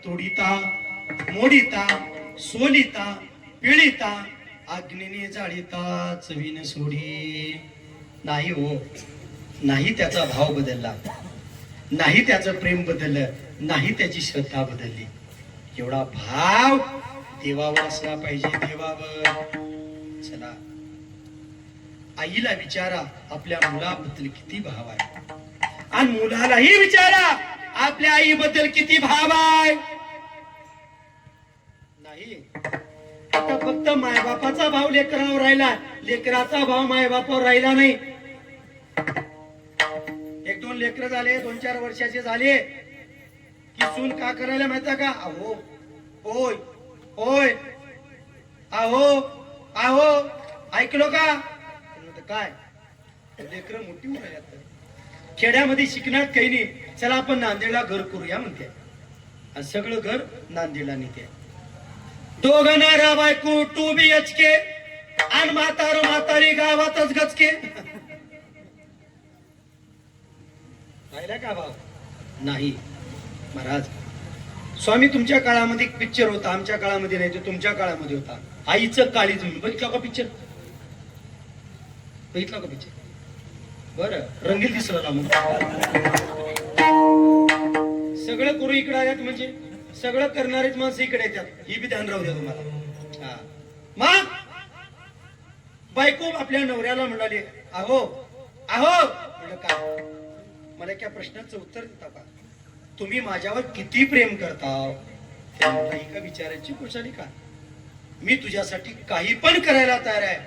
तोडिता मोडिता सोलिता पिळिता अग्नीने जाळीता चवीने सोडी. नाही हो, नाही त्याचा भाव बदलला, नाही त्याचं प्रेम बदललं, नाही त्याची श्रद्धा बदलली. एवढा भाव देवावर असला पाहिजे, देवावर. चला, आईला विचारा आपल्या मुलाबद्दल किती भाव आहे, आणि मुलालाही विचारा आपल्या आईबद्दल किती भाव आहे. नाही, आता फक्त मायबापाचा भाव लेकरावर राहिला, लेकराचा भाव मायबापावर राहिला नाही. एक दोन लेकर झाले, 2-4 वर्षाचे झाले की सून का करायला माहिती का? अहो, होय होय, अहो अहो, ऐकलो का? काय लेकर मोठी होणार, खेड्यामध्ये शिकणार काही नाही. चला आपण नांदेडला घर करूया म्हणते, आणि सगळं घर नांदेडला नेते. दोघं नवरा बायको 2 BHK, आणि म्हातारी गावातच गचके. राहिला का भाव? नाही महाराज. स्वामी, तुमच्या काळामध्ये एक पिक्चर होता, आमच्या काळामध्ये नाही, तो तुमच्या काळामध्ये होता. आईचं काळीज म्हणून बघितला का पिक्चर? बघितला का पिक्चर? बरं, रंगीत दिसला ना. मग सगळं करू इकडे आल्यात म्हणजे सगळं करणारेच माणसं इकडे येतात, ही बी ध्यान राहू द्या तुम्हाला. हा, मग बायको आपल्या नवऱ्याला म्हणाली, अहो अहो. म्हणलं काय? मला त्या प्रश्नाचं उत्तर देता का? तुम्ही माझ्यावर किती प्रेम करता? ही का विचारायची कुशाली का? मी तुझ्यासाठी काही पण करायला तयार आहे,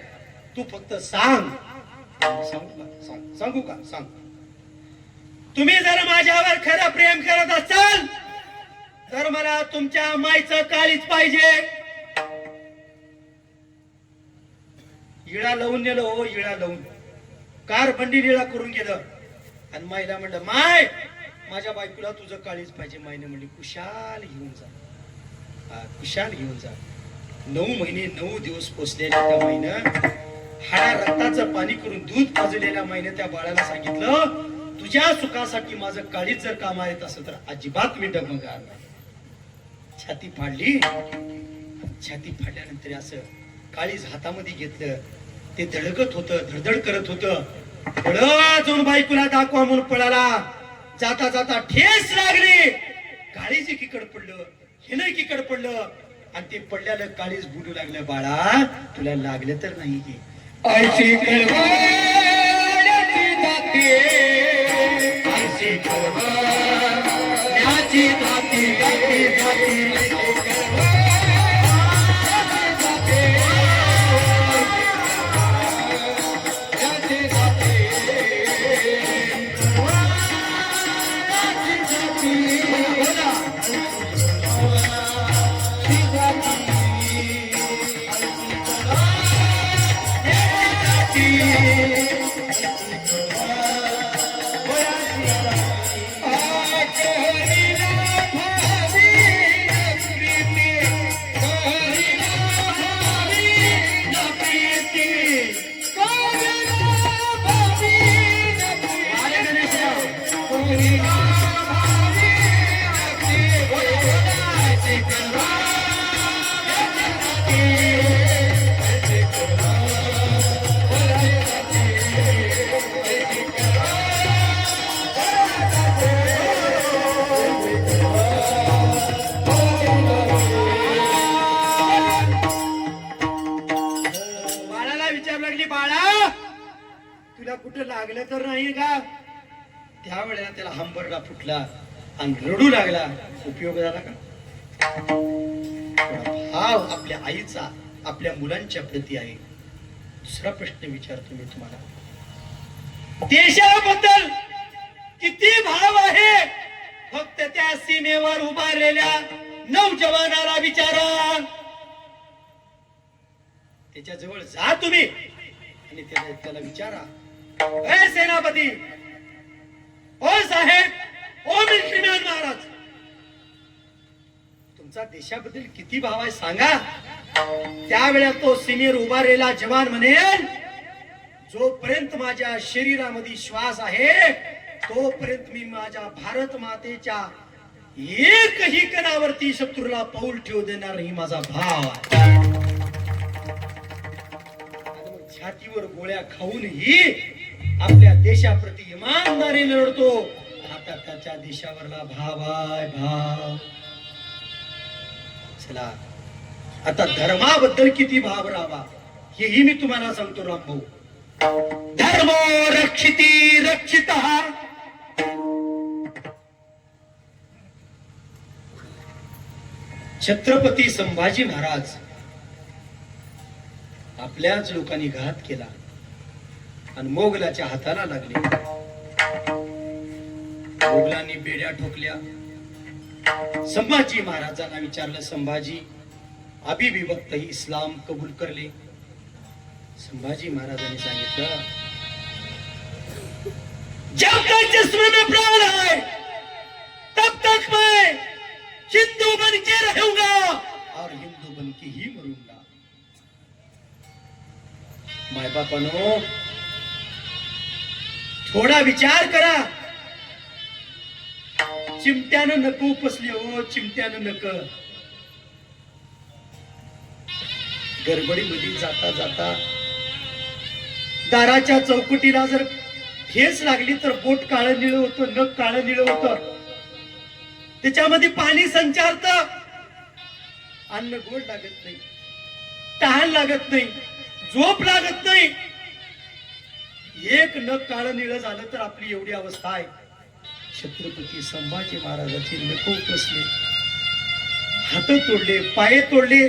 तू फक्त सांग. सांगू का? सांग. तुम्ही जर माझ्यावर खरं प्रेम करत असाल तर मला तुमच्या माईचं काळीच पाहिजे. इळा लावून नेलं हो, इळा लावून कार बंडी इळा करून गेलं, आणि माईला म्हणलं, माय माझ्या बायकोला तुझं काळीच पाहिजे. माईने म्हणली, कुशाल घेऊन जा, कुशाल घेऊन जा. 9 महिने 9 दिवस पोचलेल्या त्या माईनं हाडा रक्ताचं पाणी करून दूध पाजलेल्या माईने त्या बाळाला सांगितलं, तुझ्या सुखासाठी माझं काळीच जर काम येत असं तर अजिबात मी डगमगणार नाही. छाती फाडली. छाती फाडल्यानंतर असं काळीज हातामध्ये घेतलं, ते धडकत होतं, धडधड करत होतं. पळत जाऊन बायकोला दाखवा म्हणून पळाला. जाता जाता ठेस लागली, काळीज एकीकडे पडलं, हिनं एकीकडे पडलं, आणि ते पडल्याला काळीज बुडू लागलं. बाळा, तुला लागलं तर नाही की ऐशी कळवाची जाते, ऐशी कळवाची जाते, जाते जाते. म्हटली बाळा तुला कुठं लागलं तर नाही का? त्यावेळेला त्याला हंबरडा फुटला आणि रडू लागला. उपयोग झाला का? भाव आपल्या आईचा आपल्या मुलांच्या प्रती आहे. दुसरा प्रश्न विचारतो मी तुम्हाला, देशाबद्दल किती भाव आहे? फक्त त्या सीमेवर उभारलेल्या नौजवानाला विचारा. त्याच्या जवळ जा तुम्ही आणि त्याला विचारा, ए सेनापती, ओ साहेब, ओ मिलिटरीमॅन महाराज, तुमचा देशाबद्दल किती भाव आहे सांगा. त्यावेळेला तो सीमेवर उभारलेला जवान म्हणेल, जोपर्यंत माझ्या शरीरामध्ये श्वास आहे तोपर्यंत मी माझ्या भारत मातेच्या एकही कणावरती शत्रूला पाऊल ठेवू देणार नाही, माझा भाव आहे. छातीवर गोळ्या खाऊनही आपल्या देशाप्रती इमानदारीने लढतो. आता त्याच्या देशावरला भाव आहे, भाव. चला आता धर्माबद्दल किती भाव राहावा हेही मी तुम्हाला सांगतो रामभाऊ. धर्मो रक्षिती रक्षितः. छत्रपती संभाजी महाराज आपल्याच लोकांनी घात केला आणि मोगलाच्या हाताला लागले. मोगलांनी बेड्या ठोकल्या. संभाजी महाराजांना विचारलं, संभाजी अभी भी वक्त इस्लाम कबूल करले. संभाजी महाराजांनी सांगितलं, जब तक जिस्म में प्राण है तब तक मैं हिंदू बन के रहूंगा और हिंदू बन के ही मरूंगा. माय बापानो, थोडा विचार करा. चिमट्यानं नको उपसले हो, चिमट्यानं नक. गडबडीमध्ये जाता जाता दाराच्या चौकटीला जर ठेच लागली तर बोट काळं निळं होतं, नख काळं निळं होतं. त्याच्यामध्ये पाणी संचारत, अन्न गोड लागत नाही, तहान लागत नाही, झोप लागत नाही. एक नख काळं निळं झालं तर आपली एवढी अवस्था आहे. छत्रपती संभाजी महाराजांचे नख उपसले, हात तोडले, पाय तोडले,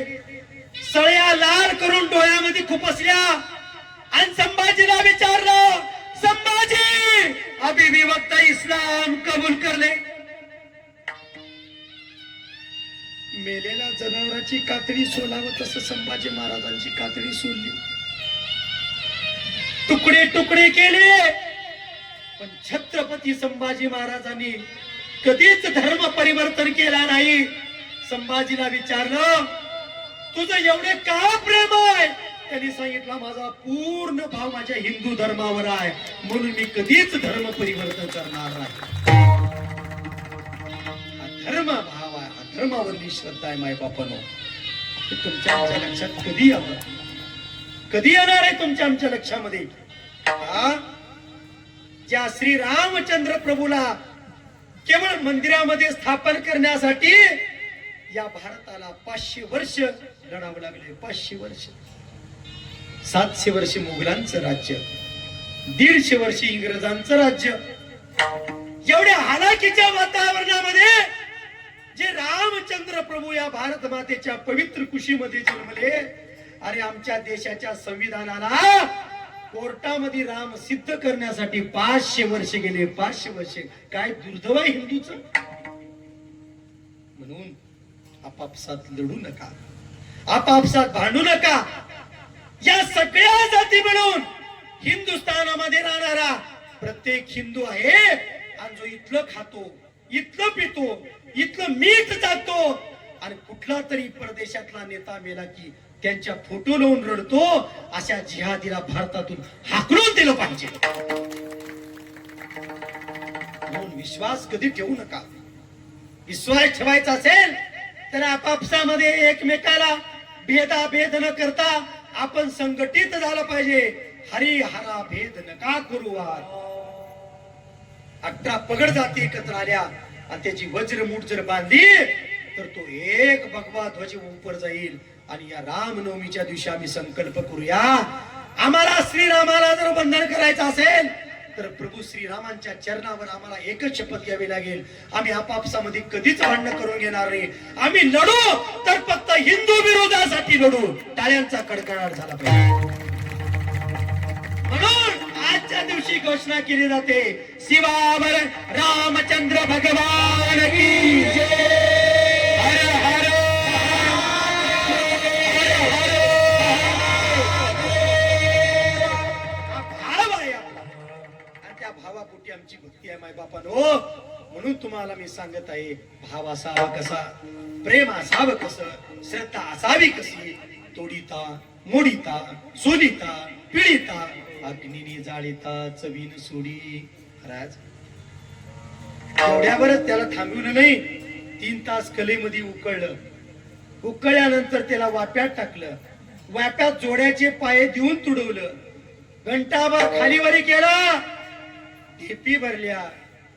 सळ्या लाल करून डोळ्यामध्ये खुपसल्या आणि संभाजीला विचारलं, संभाजी अभी भी वक्त इस्लाम कबूल करले. मेलेल्या जनावराची कातडी सोलावं तसं संभाजी महाराजांची कातडी सोडली, तुकडे तुकडे केले. पण छत्रपती संभाजी महाराजांनी कधीच धर्म परिवर्तन केला नाही. संभाजीला विचारलं, तुझं एवढे का प्रेम आहे? त्यांनी सांगितलं, माझा पूर्ण भाव माझ्या हिंदू धर्मावर आहे, म्हणून मी कधीच धर्म परिवर्तन करणार नाही. हा धर्म भाव आहे, हा धर्मावरली श्रद्धा आहे. माय बापानो, तुमच्या आमच्या लक्षात कधी यावं, कधी येणार आहे तुमच्या आमच्या लक्षामध्ये? ज्या श्री रामचंद्र प्रभूला केवळ मंदिरामध्ये स्थापन करण्यासाठी या भारताला 500 वर्ष लढावं लागले. 500 वर्ष. 700 वर्ष मुघलांचं राज्य, 150 वर्ष इंग्रजांचं राज्य. एवढ्या हालाकीच्या वातावरणामध्ये जे रामचंद्र प्रभू या भारत मातेच्या पवित्र कुशीमध्ये जन्मले. अरे आमच्या देशाच्या संविधानाला कोर्टामध्ये राम सिद्ध करण्यासाठी 500 वर्ष गेले. 500 वर्ष. काय दुर्दैव आहे हिंदूचं. म्हणून आपापसात लढू नका, आपापसात भांडू नका. या सगळ्या जाती मिळून हिंदुस्थानामध्ये राहणारा प्रत्येक हिंदू आहे आणि जो इथलं खातो, इथलं पितो, इथलं मीठ चालतो आणि कुठला तरी परदेशातला नेता मेला की त्यांच्या फोटो लावून रडतो. अशा जिहादीला भारतातून हाकलून दिलं पाहिजे. म्हणून विश्वास कधी ठेवू नका. विश्वास ठेवायचा असेल तर आपापसामध्ये एकमेकाला भेदाभेद न करता आपण संघटित झालं पाहिजे. हरिहरा भेद नका करू. 18 पगड जाती एकत्र आल्या आणि त्याची वज्रमूठ जर बांधली तर तो एक भगवा ध्वज उपर जाईल. आणि या रामनवमीच्या दिवशी आम्ही संकल्प करूया, आम्हाला श्रीरामाला जर बंधन करायचं असेल तर प्रभू श्रीरामांच्या चरणावर आम्हाला एकच शपथ घ्यावी लागेल. आम्ही आपापसामध्ये कधीच भांडण करून घेणार नाही. आम्ही लढू तर फक्त हिंदू विरोधासाठी लढू. टाळ्यांचा कडकडाट झाला पाहिजे. म्हणून आजच्या दिवशी घोषणा केली जाते, शिवावर रामचंद्र भगवान की जय. हर हर भावापोटी आमची भक्ती आहे माय बापानो. म्हणून तुम्हाला मी सांगत आहे, भाव असावा कसा, प्रेम असावं कसं, श्रद्धा असावी कशी. तोडिता मोडिता सोडिता पिळिता अग्नीने जाळीता चवीन सोडी. महाराज एवढ्यावरच त्याला थांबवलं नाही. 3 तास कलेमध्ये उकळलं. उकळल्यानंतर त्याला वाप्यात टाकलं. वाप्यात जोड्याचे पाय देऊन तुडवलं. घंटाभर खालीवरी केला. ढेपी भरल्या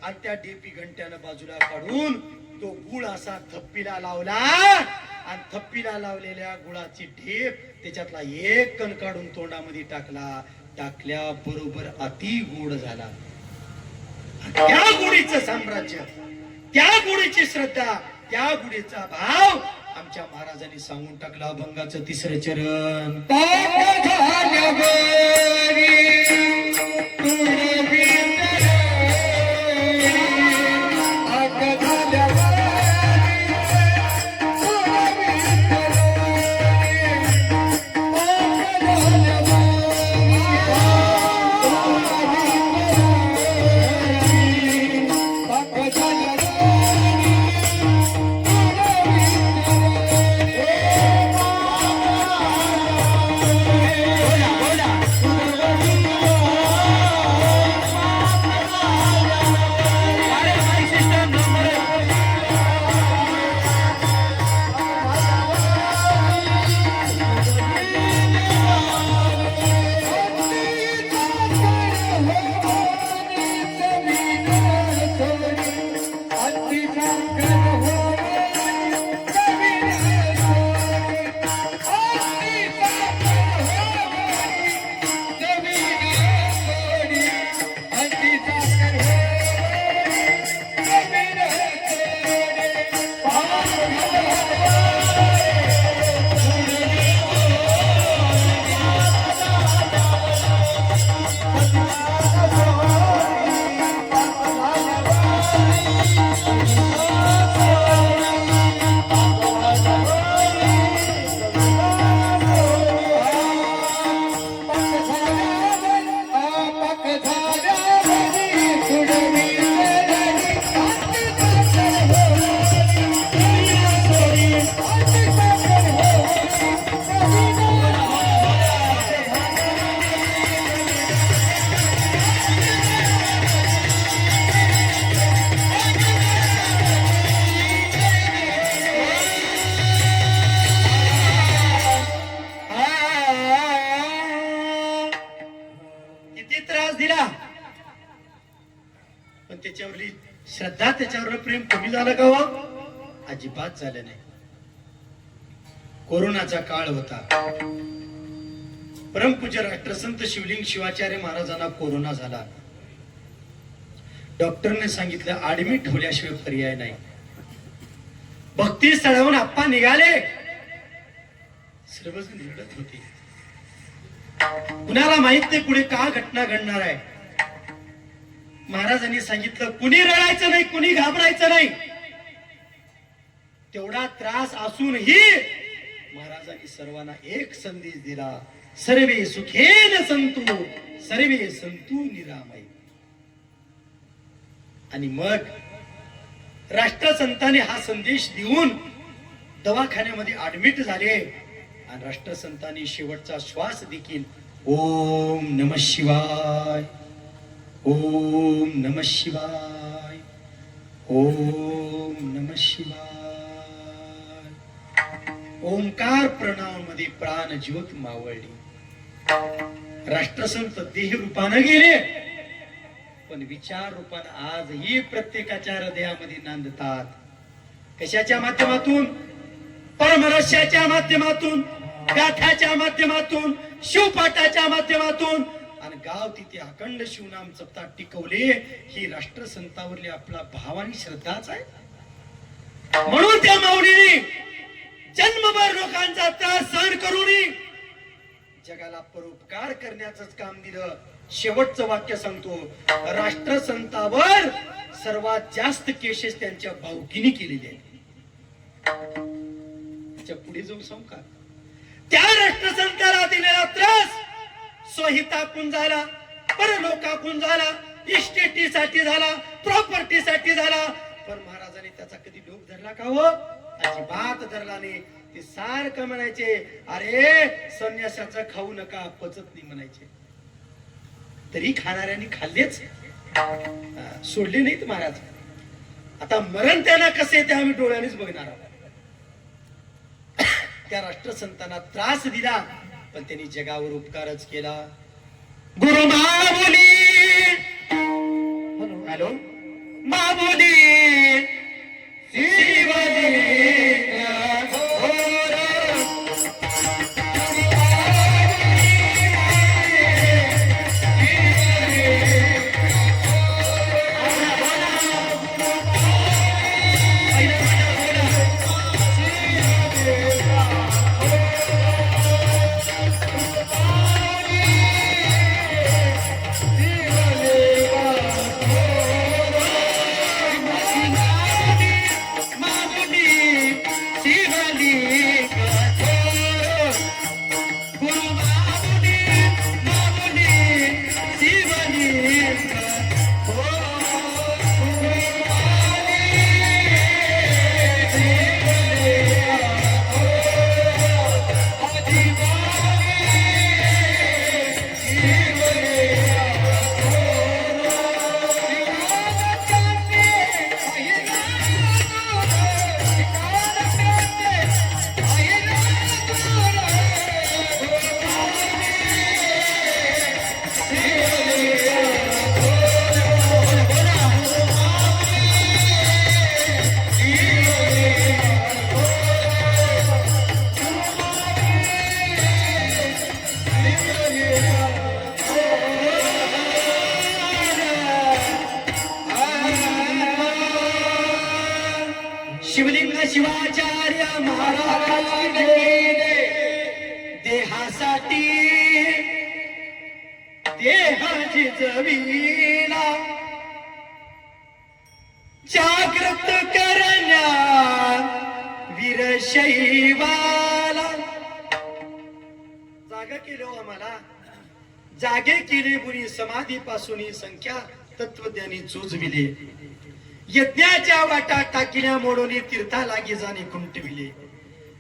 आणि त्या ढेपी घंट्यानं बाजूला काढून तो गुळ असा थप्पीला लावला आणि थप्पीला लावलेल्या गुळाची ढेप त्याच्यातला एक कण काढून तोंडामध्ये टाकला. टाकल्या बरोबर अति गोड झाला. त्या गोडीचं साम्राज्य, त्या गोडीची श्रद्धा, त्या गोडीचा भाव आमच्या महाराजांनी सांगून टाकला. अभंगाचं 3रं चरण. पण त्याच्यावरली श्रद्धा, त्याच्यावर प्रेम कमी झालं का? अजिबात झालं नाही. कोरोनाचा काळ होता. परमपूज्य राष्ट्रसंत शिवलिंग शिवाचार्य महाराजांना कोरोना झाला. डॉक्टरने सांगितलं ऍडमिट होल्याशिवाय पर्याय नाही. भक्ती स्थळावरून आप्पा निघाले. सर्वजण रडत होते. कुणाला माहित नाही पुढे का घटना घडणार आहे. महाराजांनी सांगितलं कुणी रडायचं नाही, कुणी घाबरायचं नाही. तेवढा त्रास असूनही महाराजांनी सर्वांना एक संदेश दिला, सर्वे सुखेन संतु सर्वे संतु निरामय. आणि मग राष्ट्रसंतांनी हा संदेश देऊन दवाखान्यामध्ये ऍडमिट झाले. आणि राष्ट्रसंतांनी शेवटचा श्वास देखील ओम नमः शिवाय, ओम नमः शिवाय, ओम नमः शिवाय. ओंकार प्रणाम मध्ये प्राण ज्योत मावळली. राष्ट्रसंत देह रूपानं गेले, पण विचार रूपानं आजही प्रत्येकाच्या हृदयामध्ये नांदतात. कशाच्या माध्यमातून? परमरस्याच्या माध्यमातून, गाथाच्या माध्यमातून, शिवपाठाच्या माध्यमातून आणि गाव तिथे अखंड शिवनाम सप्ताह टिकवले. ही राष्ट्रसंतावरली आपला भाव आणि श्रद्धाच आहे. म्हणून त्या माऊलीने जन्मभर लोकांचा त्रास सहन करून जगाला परोपकार करण्याचं काम दिलं. शेवटचं वाक्य सांगतो, राष्ट्रसंतावर सर्वात जास्त केसेस त्यांच्या भावकीने केलेले आहेत. पुढे जाऊ सांगू का, त्या राष्ट्रसंताला दिलेला त्रास स्वहिताकून झाला, परलोकाकून झाला, इस्टेटीसाठी झाला, प्रॉपर्टीसाठी झाला. पण महाराजांनी त्याचा कधी लोभ धरला का हो? अजिबात धरला नाही. ते सारखं म्हणायचे, अरे संन्यासाचं खाऊ नका, पचत नाही म्हणायचे. तरी खाणाऱ्यांनी खाल्लेच, सोडले नाहीत महाराज. आता मरण त्यांना कसे ते आम्ही डोळ्यानेच बघणार आहोत. त्या राष्ट्रसंतांना त्रास दिला, पण त्यांनी जगावर उपकारच केला. गुरु माऊली, हॅलो माऊली शिवाचार्य महाराज देहासाठी देहाची जवीला जागृत करण्या वीरशैवाला जागा केलं आम्हाला. जागे केले बुरी समाधीपासून संख्या तत्वज्ञानी चोजविले. यज्ञाच्या वाटा टाकिल्या मोडोनी तीर्था लागे जाणे कुंटविले.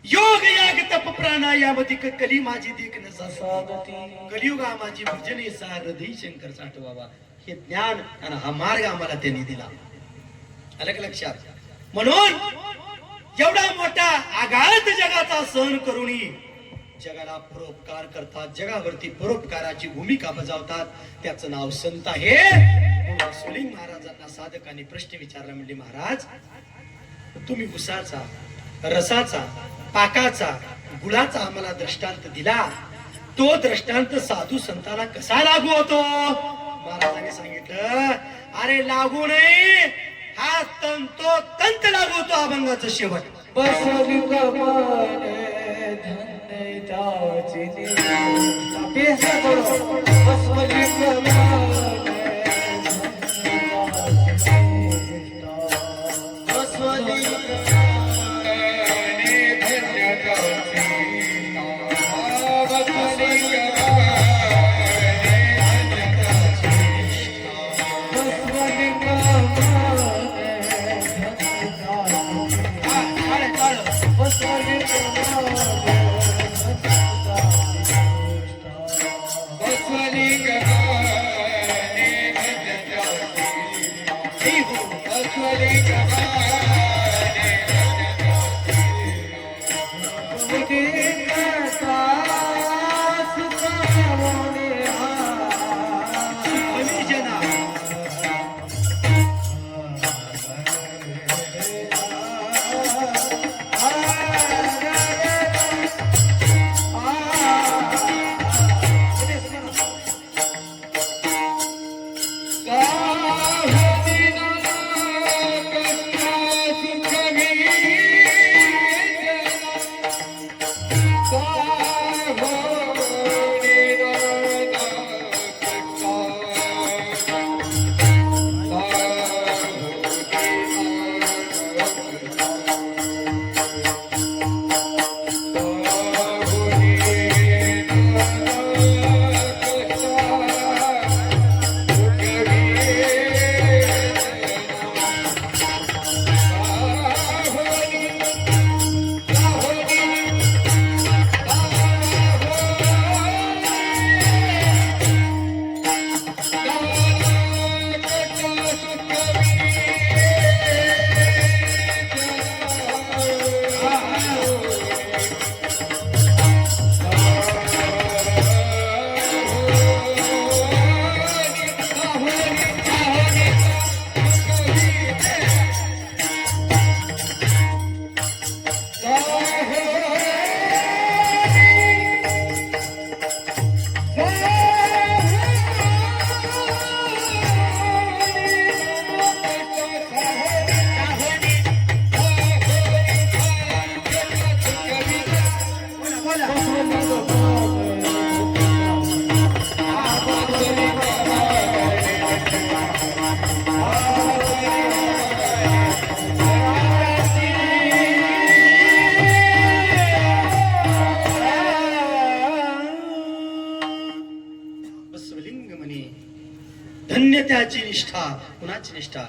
योग याग तप प्राणायामधिक कली माझी देख नसा कलियुगा माझी भजने सा हृदय शंकर साठवावा. हे ज्ञान आणि हा मार्ग आम्हाला त्यांनी दिला. अलग लक्षात. म्हणून एवढा मोठा आघात जगाचा सहन करूनही जगाला परोपकार करतात, जगावरती परोपकाराची भूमिका बजावतात. त्याचं नाव संत आहे. सोलिंग महाराजांना साधकांनी प्रश्न विचारला, म्हणजे महाराज तुम्ही उसाचा, रसाचा, पाकाचा, गुळाचा आम्हाला दृष्टांत दिला, तो दृष्टांत साधू संतांना कसा लागू होतो? महाराजांनी सांगितलं, अरे लागू नाही, हा तंत लागू होतो अभंगाचा शेवट. बसवली स्वलिंग म्हणे. धन्य त्याची निष्ठा. कुणाची निष्ठा?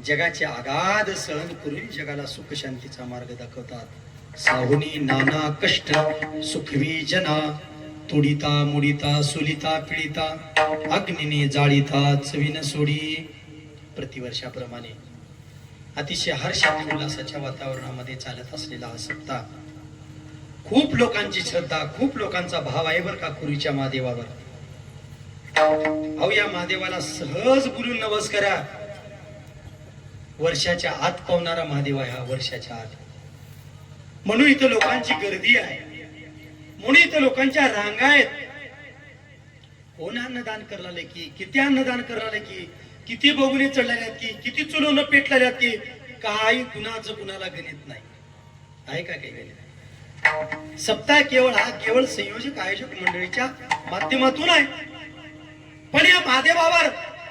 जगाचे आगाध सहन करून जगाला सुख शांतीचा मार्ग दाखवतात. साहुनी नाना कष्ट सुखवी जना, तुडिता मुडिता सुलिता पिळिता, अग्निने जाळीता चवीन सोडी. प्रतिवर्षाप्रमाणे अतिशय हर्ष उल्हासाच्या वातावरणामध्ये चालत असलेला हा सप्ताह खूप लोकांची श्रद्धा, खूप लोकांचा भाव आहे बर का कुरीच्या महादेवावर. अहो, या महादेवाला सहज बोलून नवस करा. वर्षाच्या आत पावणारा महादेव आहे हा, वर्षाच्या आत. म्हणून इथं लोकांची गर्दी आहे, म्हणून इथं लोकांच्या रांगा आहेत. कोण अन्नदान करलाय की, किती अन्नदान करलाय की, किती बघुने चढलेल्या की, किती चुलवणं पेटलेल्या की, काही कुणाचं कुणाला गणित नाही आहे का? काही गणित. सप्ताह केवळ संयोजक आयोजक मंडळीच्या माध्यमातून आहे. पण या महादेवावर,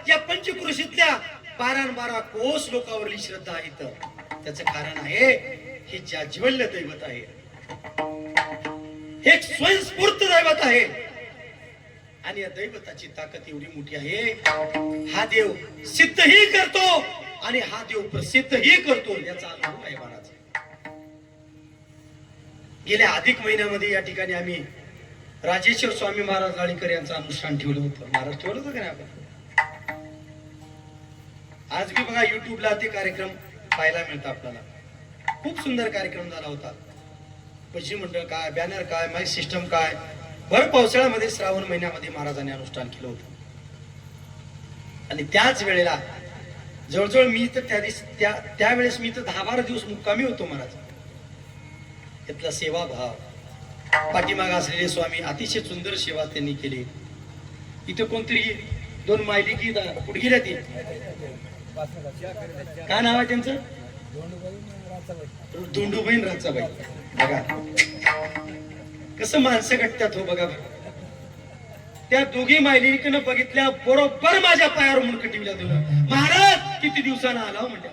या पंचक्रोशीतल्या 12 कोस लोकांवरली श्रद्धा आहे. तर त्याचं कारण आहे, हे जाज्वल्य दैवत आहे, हे एक स्वयंस्फूर्त दैवत आहे. आणि या दैवताची ताकद एवढी मोठी आहे, हा देव सिद्धही करतो आणि हा देव प्रसिद्धही करतो. याचा अनुभव आहे महाराज. गेल्या अधिक महिन्यामध्ये या ठिकाणी आम्ही राजेश्वर स्वामी महाराज लाळीकर यांचं अनुष्ठान ठेवलं होतं. महाराज ठेवलं होतं का नाही आपण? आज बी बघा युट्यूबला ते कार्यक्रम पाहायला मिळतात आपल्याला. खूप सुंदर कार्यक्रम झाला होता. भजी मंडळ काय, बॅनर काय, माईक सिस्टम काय. भर पावसाळ्यामध्ये श्रावण महिन्यामध्ये महाराजांनी अनुष्ठान केलं होतं. आणि त्याच वेळेला जवळजवळ मी तर त्यावेळेस मी तर 10-12 दिवस मुक्कामी होतो महाराज. इथला सेवाभाव, पाठीमाग असलेले स्वामी अतिशय सुंदर सेवा त्यांनी केली. इथं कोणतरी 2 मायली की कुठे गेल्या ती, काय नाव आहे त्यांचं? धोंडूबाई राचाबाई. बघा कसं माणसं घटतात हो. बघा त्या दोघी मायलीकडनं बघितल्या बरोबर माझ्या पायावर मुंडकं टिवल्या. तुला महाराज किती दिवसानं आला हो म्हणजे.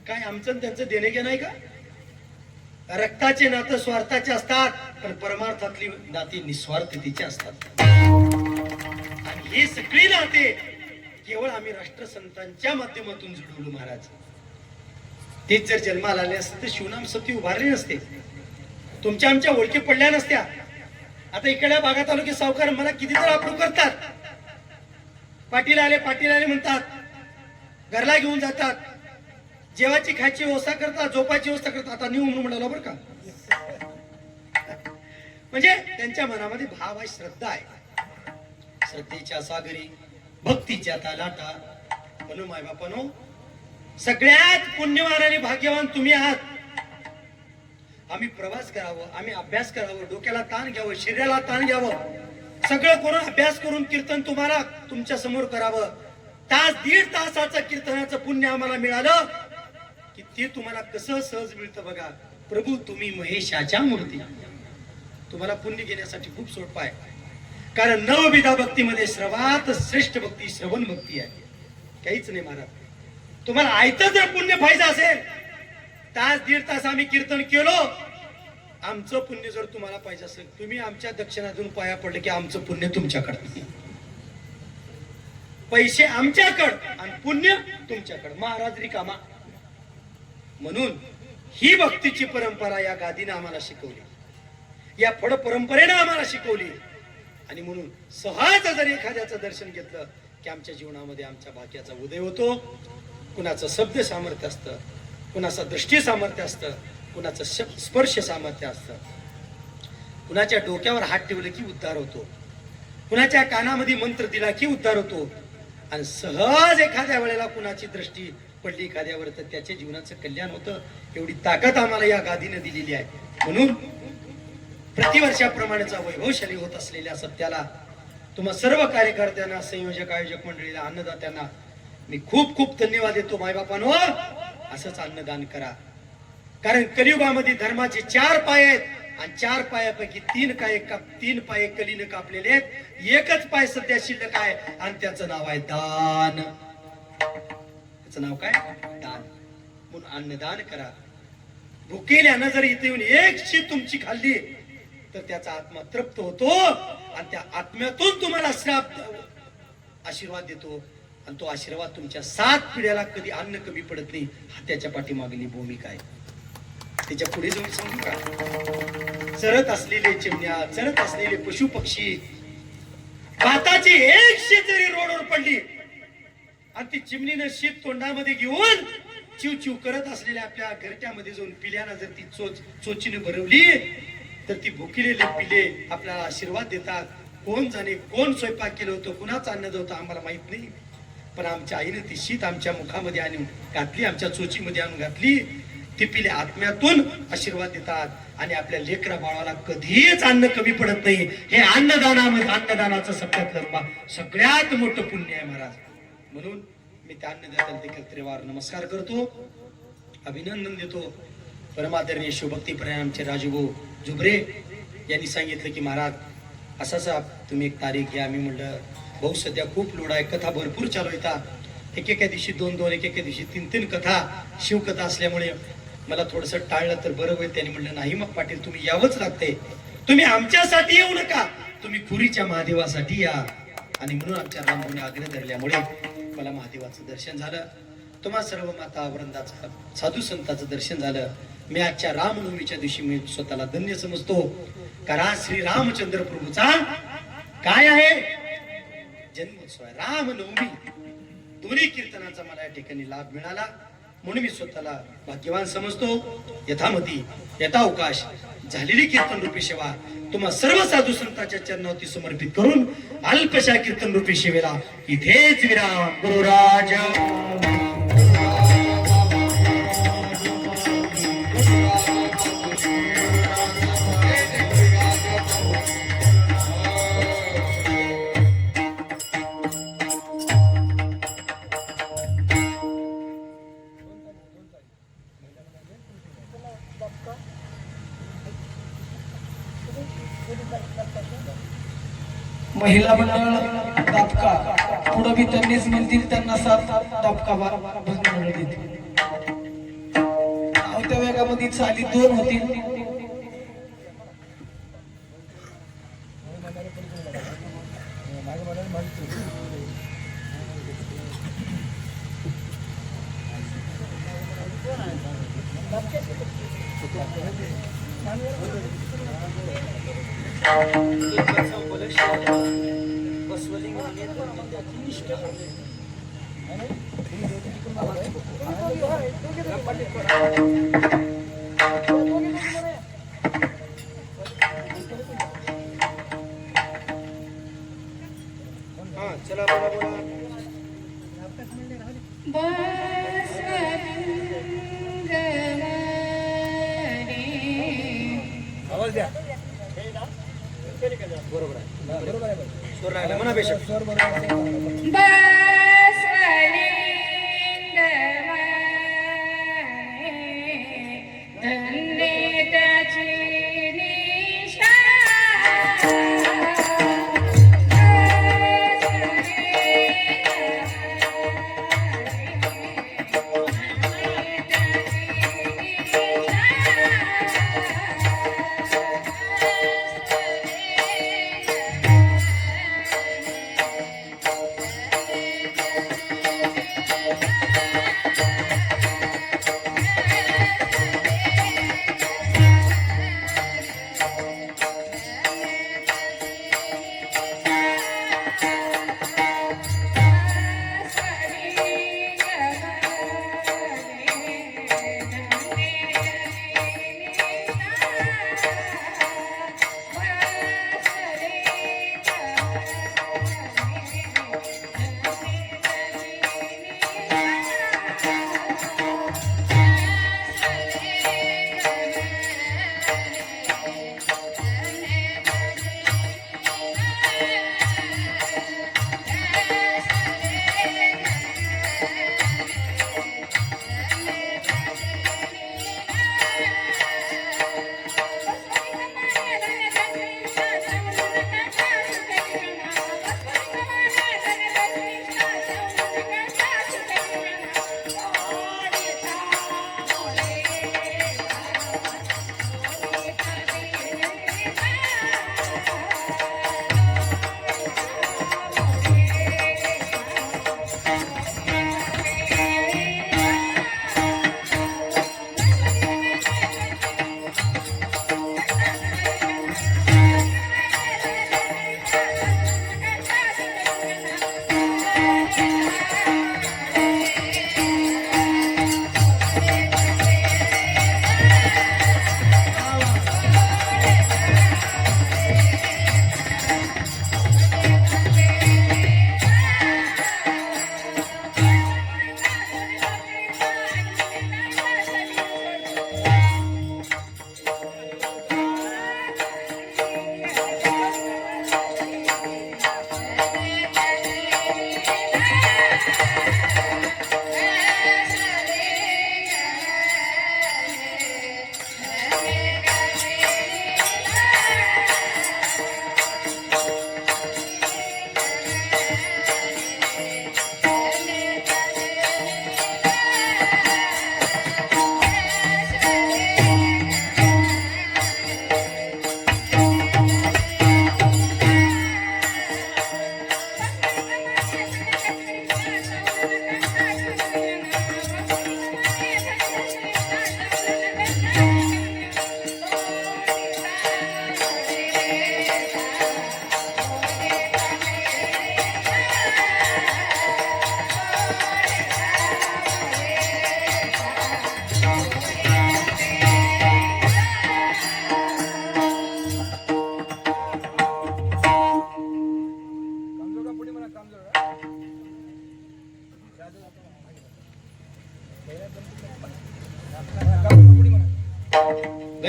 काय आमचं त्यांचं देणे घे नाही का? रक्ताचे नातं स्वार्थाचे असतात, पण परमार्थातली नाती निस्वार्थतेची असतात. आणि हे सगळी नाते केवळ आम्ही राष्ट्रसंतांच्या माध्यमातून जुळवलो महाराज. तेच जर जन्माला आले असते तर शिवनाम सती उभारले नसते, तुमच्या आमच्या ओळखी पडल्या नसत्या. आता इकडल्या भागात आलो की सावकार मला किती तर अप्रूव्ह करतात. पाटील आले म्हणतात, घरला घेऊन जातात, जेवाची खायची व्यवस्था करतात, झोपाची व्यवस्था करतात. आता न्यू म्हणून म्हणालो बरं का. म्हणजे त्यांच्या मनामध्ये भाव आहे, श्रद्धा आहे. श्रद्धेच्या सागरी भक्तीच्या तालाटा. म्हणून माय बापानो, सगळ्यात पुण्यवान आणि भाग्यवान तुम्ही आहात. आम्ही प्रवास करावं, आम्ही अभ्यास करावं, डोक्याला ताण घ्यावं, शरीराला ताण घ्यावं, सगळं करून अभ्यास करून कीर्तन तुम्हाला तुमच्या समोर करावं. 1.5 तासाचं कीर्तनाचं पुण्य आम्हाला मिळालं की ते तुम्हाला कसं सहज मिळतं बघा. प्रभू तुम्ही महेशाच्या मूर्ती. तुम्हाला पुण्य घेण्यासाठी खूप सोपं आहे. कारण नवविधा भक्तीमध्ये सर्वात श्रेष्ठ भक्ती श्रवण भक्ती आहे. काहीच नाही महाराज. तुम्हाला आयतं जर पुण्य पाहिजे असेल, 1.5 तास आम्ही कीर्तन केलो, आमचं पुण्य जर तुम्हाला पाहिजे असेल, तुम्ही आमच्या दक्षिणातून पाया पडले की आमचं पुण्य तुमच्याकडे, पैसे आमच्याकडे आणि पुण्य तुमच्याकडे. महाराज रिकामा. म्हणून ही भक्तीची परंपरा या गादीने आम्हाला शिकवली, या फड परंपरेने आम्हाला शिकवली. आणि म्हणून सहज जर एखाद्याचं दर्शन घेतलं की आमच्या जीवनामध्ये आमच्या भाग्याचा उदय होतो. कुणाचं शब्द सामर्थ्य असतं, कुणाचं दृष्टी सामर्थ्य असतं, कुणाचं स्पर्श सामर्थ्य असतं, कुणाच्या डोक्यावर हात ठेवले की उद्धार होतो, कुणाच्या कानामध्ये मंत्र दिला की उद्धार होतो. आणि सहज एखाद्या वेळेला कुणाची दृष्टी पडली एखाद्यावर तर त्याच्या जीवनाचं कल्याण होतं. एवढी ताकद आम्हाला या गादीने दिलेली आहे. म्हणून प्रतिवर्षाप्रमाणेचा वैभवशाली होत असलेल्या सत्याला तुम्हा सर्व कार्यकर्त्यांना, संयोजक आयोजक मंडळीला, अन्नदात्यांना मी खूप खूप धन्यवाद देतो. मायबापांनो, असंच अन्नदान करा. कारण कलियुगामध्ये धर्माचे 4 पाय आहेत आणि 4 पायापैकी 3 पाय कलीने कापलेले आहेत. एकच पाय सध्या शिल्लक आहे आणि त्याचं नाव आहे दान. त्याचं नाव काय? दान. म्हणून अन्नदान करा. भुकेल्यानं जर इथे येऊन एक शीत तुमची खाल्ली तर त्याचा आत्मा तृप्त होतो आणि त्या आत्म्यातून तुम्हाला श्राप आशीर्वाद देतो आणि तो आशीर्वाद तुमच्या 7 पिढ्याला कधी अन्न कमी पडत नाही. हा त्याच्या पाठीमागली भूमिका आहे. त्याच्या पुढे जाऊन सांगू का? चरत असलेले चिमण्या, चरत असलेले पशु पक्षी, भाताची एक शेजारी रोडवर पडली आणि ती चिमणीनं शीत तोंडामध्ये घेऊन चिव चिव करत असलेल्या आपल्या घरट्यामध्ये जाऊन पिल्यानं जर ती चोचीने भरवली तर ती भुकिलेले पिले आपल्याला आशीर्वाद देतात. कोण जाणे कोण स्वयंपाक केलं होतं, कुणाचं अन्न होतं आम्हाला माहित नाही, पण आमच्या आईने ती शीत आमच्या मुखामध्ये आणून घातली, आमच्या चोचीमध्ये आणून घातली. ती पिले आत्म्यातून आशीर्वाद देतात आणि आपल्या लेकरा बाळाला कधीच अन्न कमी पडत नाही. हे अन्नदानाचं सगळ्यात मोठं पुण्य आहे महाराज. म्हणून मी त्या अन्नदात्याला देखील त्रिवार नमस्कार करतो, अभिनंदन देतो. परमादरणीय शिवभक्तीपरायण आमचे राजूभाऊ जुबरे यांनी सांगितलं की महाराज असा तुम्ही एक तारीख घ्या. मी म्हणलं भाऊ सध्या खूप लोड आहे, कथा भरपूर चालू येतात, एकेका दिवशी 2-2 एकेका दिवशी 3-3 कथा शिवकथा असल्यामुळे मला थोडस टाळलं तर बरं होईल. त्यांनी म्हणलं नाही मग पाटील तुम्ही यावंच लागते, तुम्ही आमच्यासाठी येऊ नका, तुम्ही खुरीच्या महादेवासाठी या. आणि म्हणून आमच्या रामभाऊने आग्रह धरल्यामुळे मला महादेवाचं दर्शन झालं. तुम्हा सर्व माता वृंदाचं साधू संतांचं दर्शन झालं. मी आजच्या रामनवमीच्या दिवशी मी स्वतःला धन्य समजतो, कारण श्री रामचंद्र प्रभूचा काय आहे जन्मोत्सव आहे, रामनवमी. दोन्ही कीर्तनाचा मला या ठिकाणी लाभ मिळाला म्हणून मी स्वतःला भाग्यवान समजतो. यथामती यथावकाश झालेली कीर्तन रूपी सेवा तुम्हा सर्व साधू संतांच्या चरणावरती समर्पित करून अल्पशा कीर्तन रूपी सेवेला इथेच विराम. गुरुराज महिला मंडळ दापका पुढे बी त्यांनीच म्हणतील त्यांना 7 दापका भजन देतील. त्या वेगामध्ये चाली 2 होतील. चला बोला बोला. आवाज द्या. बरोबर आहे, बरोबर आहे. स्वर लागला म्हणा बेशक. स्वर बरोबर.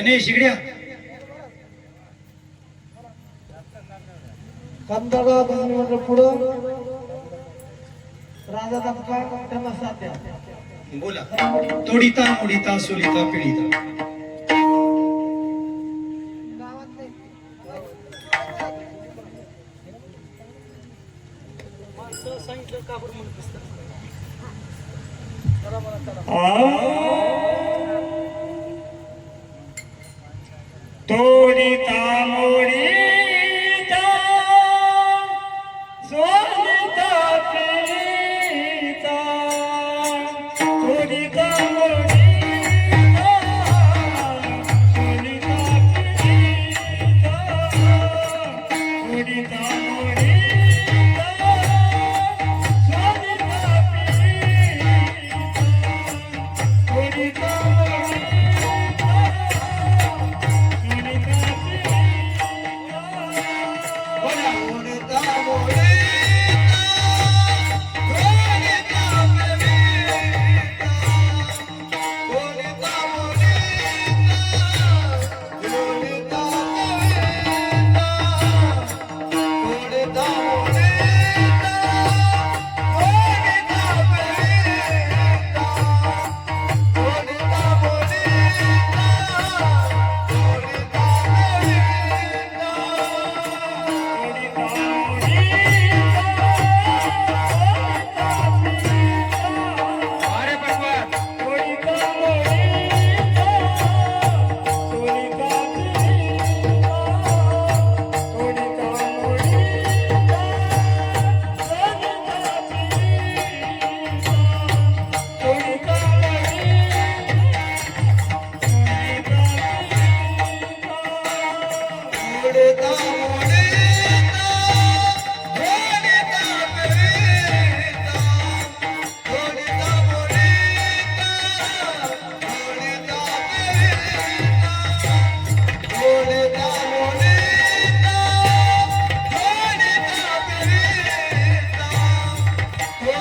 गणेश शिगड्या कंदाळा भजनी पुढं राजा दत्का त्यांना साथ द्या. बोला. तोडिता मोडिता सोलिता पिढीता. तोडिता मोडिता सोलिता पिता तोडिता मोडिता सोलिता पिता तोडिता मोडिता सोलिता पिता तोडिता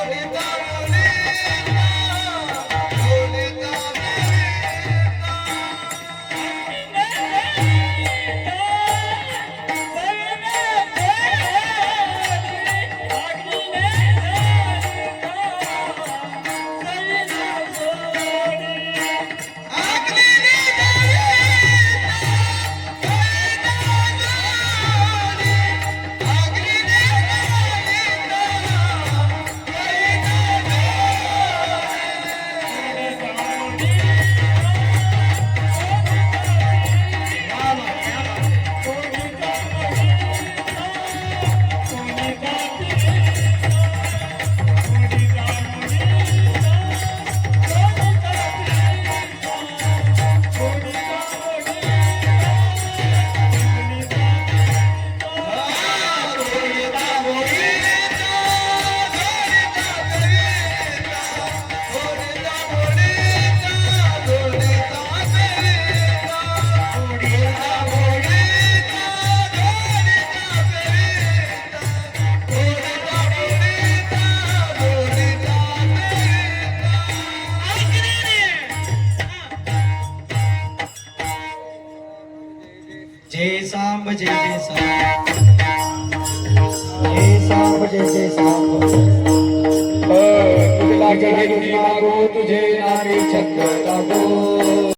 जय सांब जय जय सांब. जय सांब जय जय सांब. तुझे लागे मागो तुझे नामे छत्र लागो.